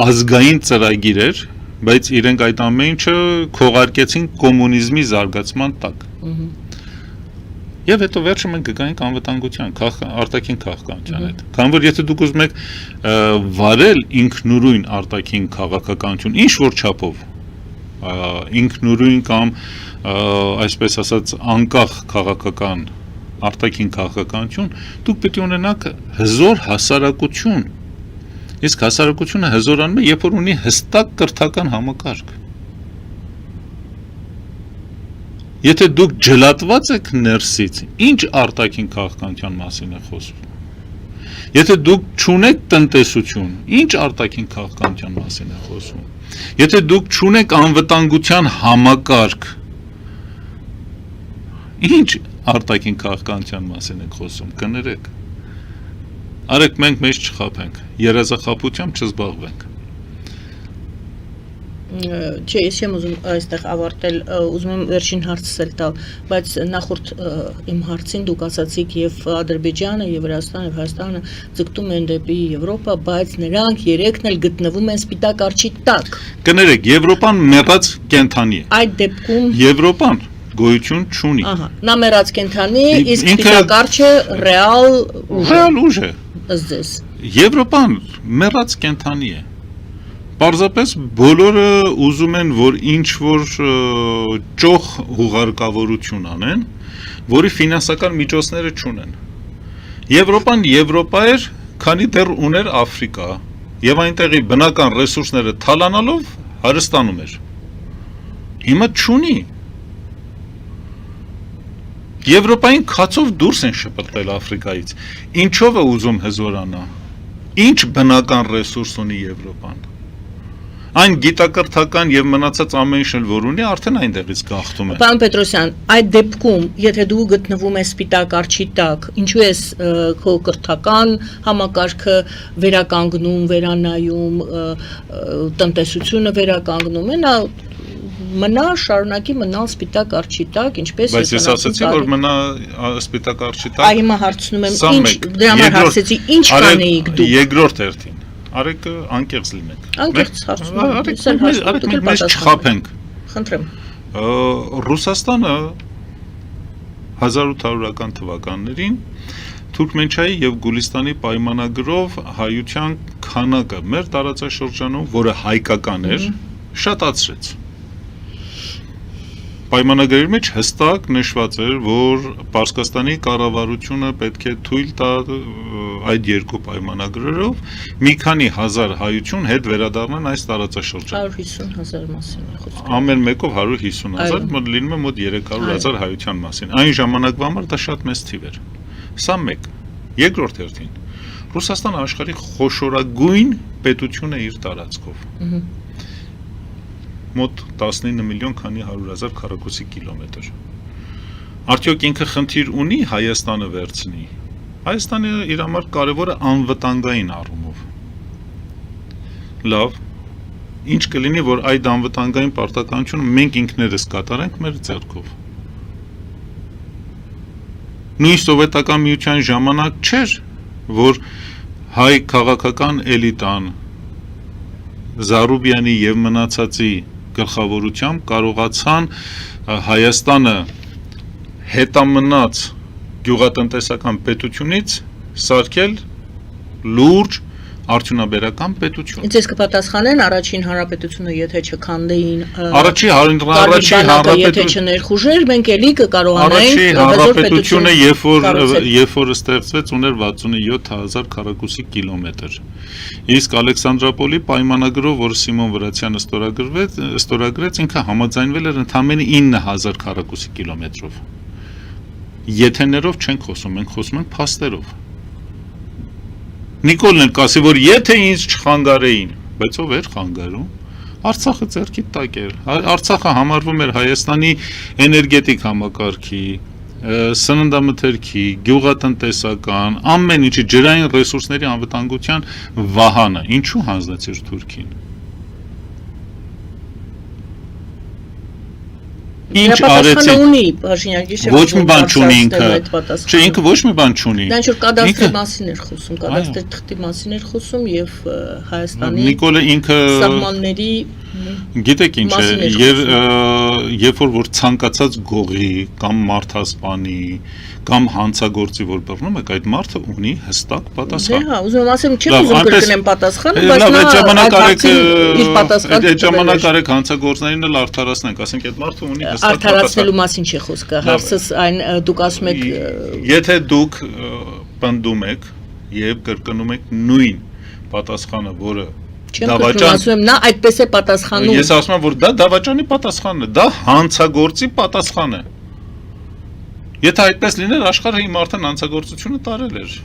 ազգային ծրագիր էր, բայց իրենք այդ ամեն ինչը քողարկեցին կոմունիզմի զարգացման տակ։ Եվ հետո վերջը մենք գանք անվտանգության, արտաքին քաղաքականության հետ։ Քանի որ եթե դուք ուզում եք վարել ինքնուրույն արտաքին քաղաքականություն, ինչ որ չափով, ինքնուրույն կամ այսպես ասած անկախ քաղաքական արտաքին քաղաքականություն, դուք պետք է ունենաք հզոր հասարակություն։ Իսկ հասարակությունը հզորանում է, երբ որ ունի հստակ կրթական համակարգ։ Եթե դուք ջլատված եք ներսից, ինչ արտաքին քաղաքականության մասին է խոսվում։ Եթե դուք չունեք տնտեսություն, ինչ արտաքին քաղաքականության մասին է խոսվում։ Եթե դուք չունեք անվտանգության համակարգ, ինչ արտաքին քաղաքականության մասին եք խոսում, կներեք։ Արեք մենք մեզ չխաբենք, երազախաբությամբ չզբաղվենք։ Չէ, ես չեմ ուզում այստեղ ավարտել, ուզում եմ վերջին հարցս տալ, բայց նախորդ իմ հարցին դուք ասացիք եւ Ադրբեջանը, եւ Վրաստանը, եւ Հայաստանը ձգտում են դեպի Եվրոպա, բայց նրանք երեքն էլ գտնվում են սպիտակ արջի տակ։ Կներեք, Եվրոպան մեռած կենդանի է։ Այդ դեպքում Եվրոպան գոյություն չունի։ Ահա, նա մեռած կենդանի, իսկ սպիտակ արջը ռեալ ուժ է։ Ըստ ձեզ։ Եվրոպան մեռած կենդանի է։ Պարզապես բոլորը ուզում են, որ ինչ-որ ճոխ հուղարկավորություն անեն, որի ֆինանսական միջոցները չունեն։ Եվրոպան Եվրոպա էր, քանի դեռ ուներ Աֆրիկա, եւ այնտեղի բնական ռեսուրսները թալանալով հարստանում էր։ Հիմա չունի։ Եվրոպային քացով դուրս են շպրտել Աֆրիկայից։ Ինչով է ուզում հզորանա։ Ինչ բնական ռեսուրս ունի Եվրոպան։ Այն գիտակրթական եւ մնացած ամեն ինչ որ ունի, արդեն այնտեղից գաղթում է։ Պարոն Պետրոսյան, այդ դեպքում, եթե դու գտնվում ես սպիտակ արջի տակ, ինչու ես քո կրթական համակարգը վերականգնում, վերանայում, տնտեսությունը վերականգնում, այնա մնա շարունակի մնալ սպիտակ արջի տակ, ինչպես Բայց ես ասացի, որ մնա սպիտակ արջի տակ։ Այ հիմա հարցնում եմ, ինչ դրա համար հարցեցի, ինչ կանեիք դուք։ Երկրորդ հերթին։ Արեք անկեղծ լինեք։ Անկեղծ հարցնում եմ, արեք մեզ չխաբենք։ Խնդրեմ։ Ռուսաստանը 1800-ական թվականներին Թուրքմենչայի եւ Գուլիստանի պայմանագրով հայության քանակը մեր տարածաշրջանում, որը հայկական էր, շատացրեց։ Պայմանագրերի մեջ հստակ նշված էր, որ Պարսկաստանի կառավարությունը պետք է թույլ տա այդ երկու պայմանագրերով մի քանի հազար հայություն հետ վերադառնան այս տարածաշրջան։ 150,000 մասին է խոսքը։ Ամեն մեկով 150,000, լինում է մոտ 300,000 հայության մասին։ Այն ժամանակվա համար դա շատ մեծ թիվ էր։ Սա մեկ։ Երկրորդ հերթին Ռուսաստանը աշխարհի խոշորագույն պետություն է իր տարածքով։ Մոտ 19 միլիոն քանի 100,000 քառակուսի կիլոմետր։ Արդյոք ինքը խնդիր ունի Հայաստանը վերցնի։ Հայաստանը իր համար կարևոր է անվտանգային առումով։ Լավ, ինչ կլինի, որ այդ անվտանգային պարտականությունը մենք ինքներս կատարենք մեր ձեռքով։ Նույն սովետական միության ժամանակ չէր, որ հայ քաղաքական էլիտան Զարուբյանի եւ մնացածի գլխավորությամբ կարողացան Հայաստանը հետամնաց գյուղատնտեսական պետությունից սարքել լուրջ արդյունաբերական պետություն։ Ինձ կպատասխանեն առաջին հանրապետությունը եթե չքանդեին Առաջին հանրապետությունը եթե չներխուժեր մենք էլի կկարողանայինք Առաջին հանրապետությունը երբ որ ստեղծվեց ուներ 67000 քառակուսի կիլոմետր։ Իսկ Ալեքսանդրապոլի պայմանագրով, որ Սիմոն Վրացյանը ստորագրեց, ինքը համաձայնվել էր ընդամենը 9000 քառակուսի կիլոմետրով։ Եթեներով չենք խոսում, մենք խոսում ենք փաստերով։ Նիկոլն էլ կասի, որ եթե ինձ չխանգարեին, բայց ով էր խանգարում, Արցախը ձեռքի տակ էր, Արցախը համարվում էր Հայաստանի էներգետիկ համակարգի, սննդամթերքի, գյուղատնտեսական, ամեն ինչի ջրային ռեսուրսների անվտանգության վահանը, ինչու հանձնեցիր Թուրքին։ Ինչ արեցին։ Ունի Փաշինյան գիշեր։ Ոչ մի բան չունի ինքը։ Չէ, ինքը ոչ մի բան չունի։ Դա ինչ-որ կադաստրի մասին էր խոսում, կադաստրի թղթի մասին էր խոսում եւ Հայաստանի Նիկոլը ինքը սահմանների գիտեք ինչ է, երբ որ ցանկացած գողի կամ մարդասպանի կամ հանցագործի որ բռնում եք, այդ մարդը ունի հստակ պատասխան։ Դե հա, ուզում եմ ասեմ, չի ուզում կրկնեմ պատասխանը, բայց նա իր պատասխանը այդ ժամանակ արեք հանցագործներին էլ արդարացնենք, ասենք այդ մարդը ունի հստակ պատասխան։ Արդարացնելու մասին չի խոսքը, հարցս այն դուք ասում եք Եթե դուք պնդում եք եւ կրկնում եք նույն պատասխանը, որը ասում եմ, նա այդպես է պատասխանում։ Ես ասում եմ, որ դա դավաճանի պատասխանն է, դա հանցագործի պատասխան է։ Եթե այդպես լիներ, աշխարհը իմ արդեն հանցագործությունը տարել էր։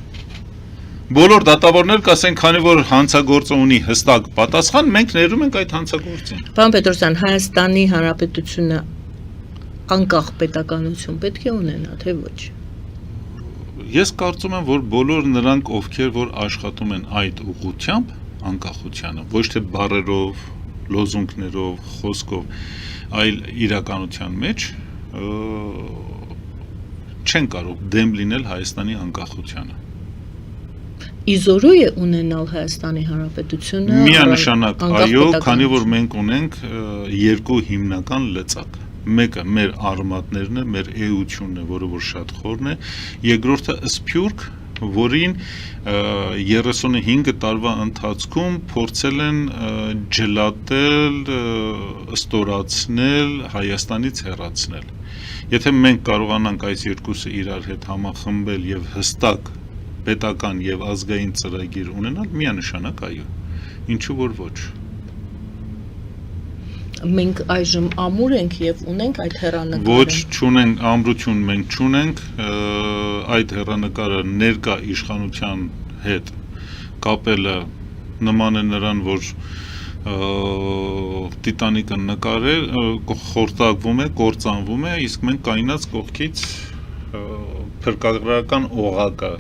Բոլոր դատավորներ կասեն, քանի որ հանցագործը ունի հստակ պատասխան, մենք ներում ենք այդ հանցագործին։ Պարոն Պետրոսյան, Հայաստանի Հանրապետությունը անկախ պետականություն պետք է ունենա, թե ոչ։ Ես կարծում եմ, որ բոլոր նրանք, ովքեր որ աշխատում են այդ ուղղությամբ, անկախությանը, ոչ թե բառերով, լոզունգներով, խոսքով, այլ իրականության մեջ չեն կարող դեմ լինել Հայաստանի անկախությանը։ Իզորու է ունենալ Հայաստանի Հանրապետությունը միանշանակ, այո, քանի որ մենք ունենք երկու հիմնական լծակ։ Մեկը մեր արմատներն է, մեր էությունն է, որը որ շատ խորն է, երկրորդը սփյուռք, որին 35 տարվա ընթացքում փորձել են ջլատել, ստորացնել, Հայաստանից հեռացնել։ Եթե մենք կարողանանք այս երկուսը իրար հետ համախմբել եւ հստակ պետական եւ ազգային ծրագիր ունենալ, միանշանակ այո, ինչու որ ոչ։ Մենք այժմ ամուր ենք եւ ունենք այդ հեռանկարը։ Ոչ, չունենք ամրություն, մենք չունենք այդ հեռանկարը ներկա իշխանության հետ կապելը նման է նրան, որ Տիտանիկը նկարել, խորտակվում է, կործանվում է, իսկ մենք կայնած կողքից փրկագրական օղակը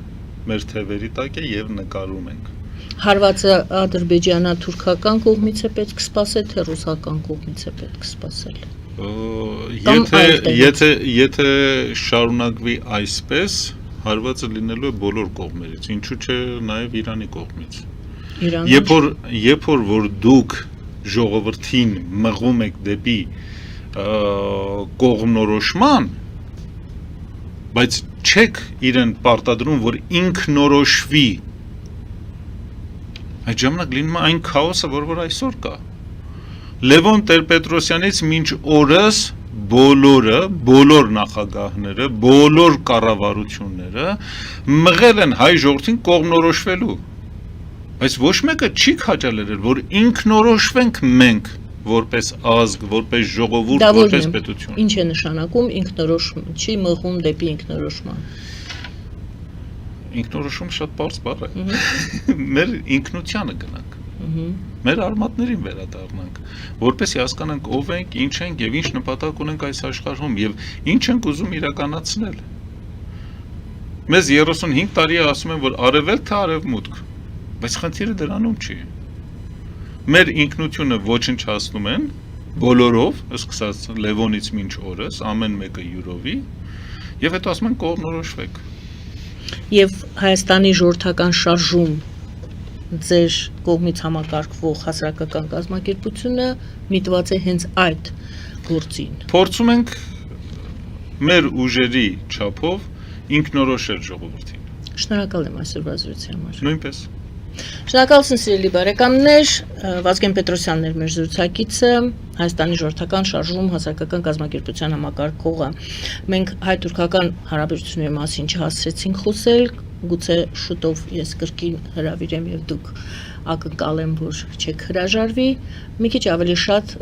մեր թևերի տակ է եւ նկարում ենք։ Հարվածը ադրբեջանա-թուրքական կողմից է պետք սպասել, թե ռուսական կողմից է պետք սպասել։ Եթե շարունակվի այսպես, հարվածը լինելու է բոլոր կողմերից, ինչու՞ չէ նաև Իրանի կողմից։ Երբ որ դուք ժողովրդին մղում եք դեպի կողմնորոշման, բայց չեք իրեն պարտադրում, որ ինքնորոշվի, այդ ժամանակ լինում է այն քաոսը, որ այսօր կա։ Լևոն Տեր-Պետրոսյանից մինչ օրս բոլոր նախագահները, բոլոր կառավարությունները մղել են հայ ժողովրդին կողմնորոշվելու, բայց ոչ մեկը չի քաջալերել, որ ինքնորոշվենք մենք որպես ազգ, որպես ժողովուրդ, որպես պետություն։ Ինչ է նշանակում ինքնորոշում, չի մղում դեպի ինքնորոշման։ Ինքնորոշումը շատ պարզ բառ է։ Մեր ինքնությանը գնանք։ Մեր արմատներին վերադառնանք, որպեսզի հասկանանք ով ենք, ինչ ենք եւ ինչ նպատակ ունենք այս աշխարհում եւ ինչ ենք ուզում իրականացնել։ Մեզ 35 տարի է ասում են, որ արևելք թե արևմուտք, բայց խնդիրը դրանում չի։ Մեր ինքնությունը ոչնչացնում են բոլորով, սկսած Լևոնից մինչ օրս, ամեն մեկը յուրովի, եւ հետո ասում են կողմնորոշվեք։ Եվ Հայաստանի ժողովրդական շարժում ձեր կողմից համակարգվող հասարակական կազմակերպությունը միտված է հենց այդ գործին։ Փորձում ենք մեր ուժերի չափով ինքնորոշել ժողովրդին։ Շնորհակալ եմ այսօրվա զրույցի համար։ Նույնպես։ Շնորհակալություն սիրելի բարեկամներ, Վազգեն Պետրոսյանն էր մեր զրուցակիցը, Հայաստանի ժողովրդական շարժում հասարակական կազմակերպության համակարգողը։ Մենք հայ-թուրքական հարաբերությունների մասին չհասցրեցինք խոսել, գուցե շուտով ես կրկին հրավիրեմ եւ դուք ակնկալեմ, որ չեք հրաժարվի, մի քիչ ավելի շատ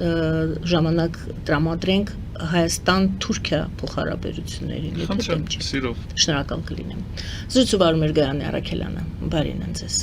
ժամանակ տրամադրենք Հայաստան-Թուրքիա փոխհարաբերություններին, եթե դեմ չի։ Սիրով։ Շնորհակալ կլինեմ։ Զրույցը վարում էր Գայանե Առաքելյանը, բարին ձեզ։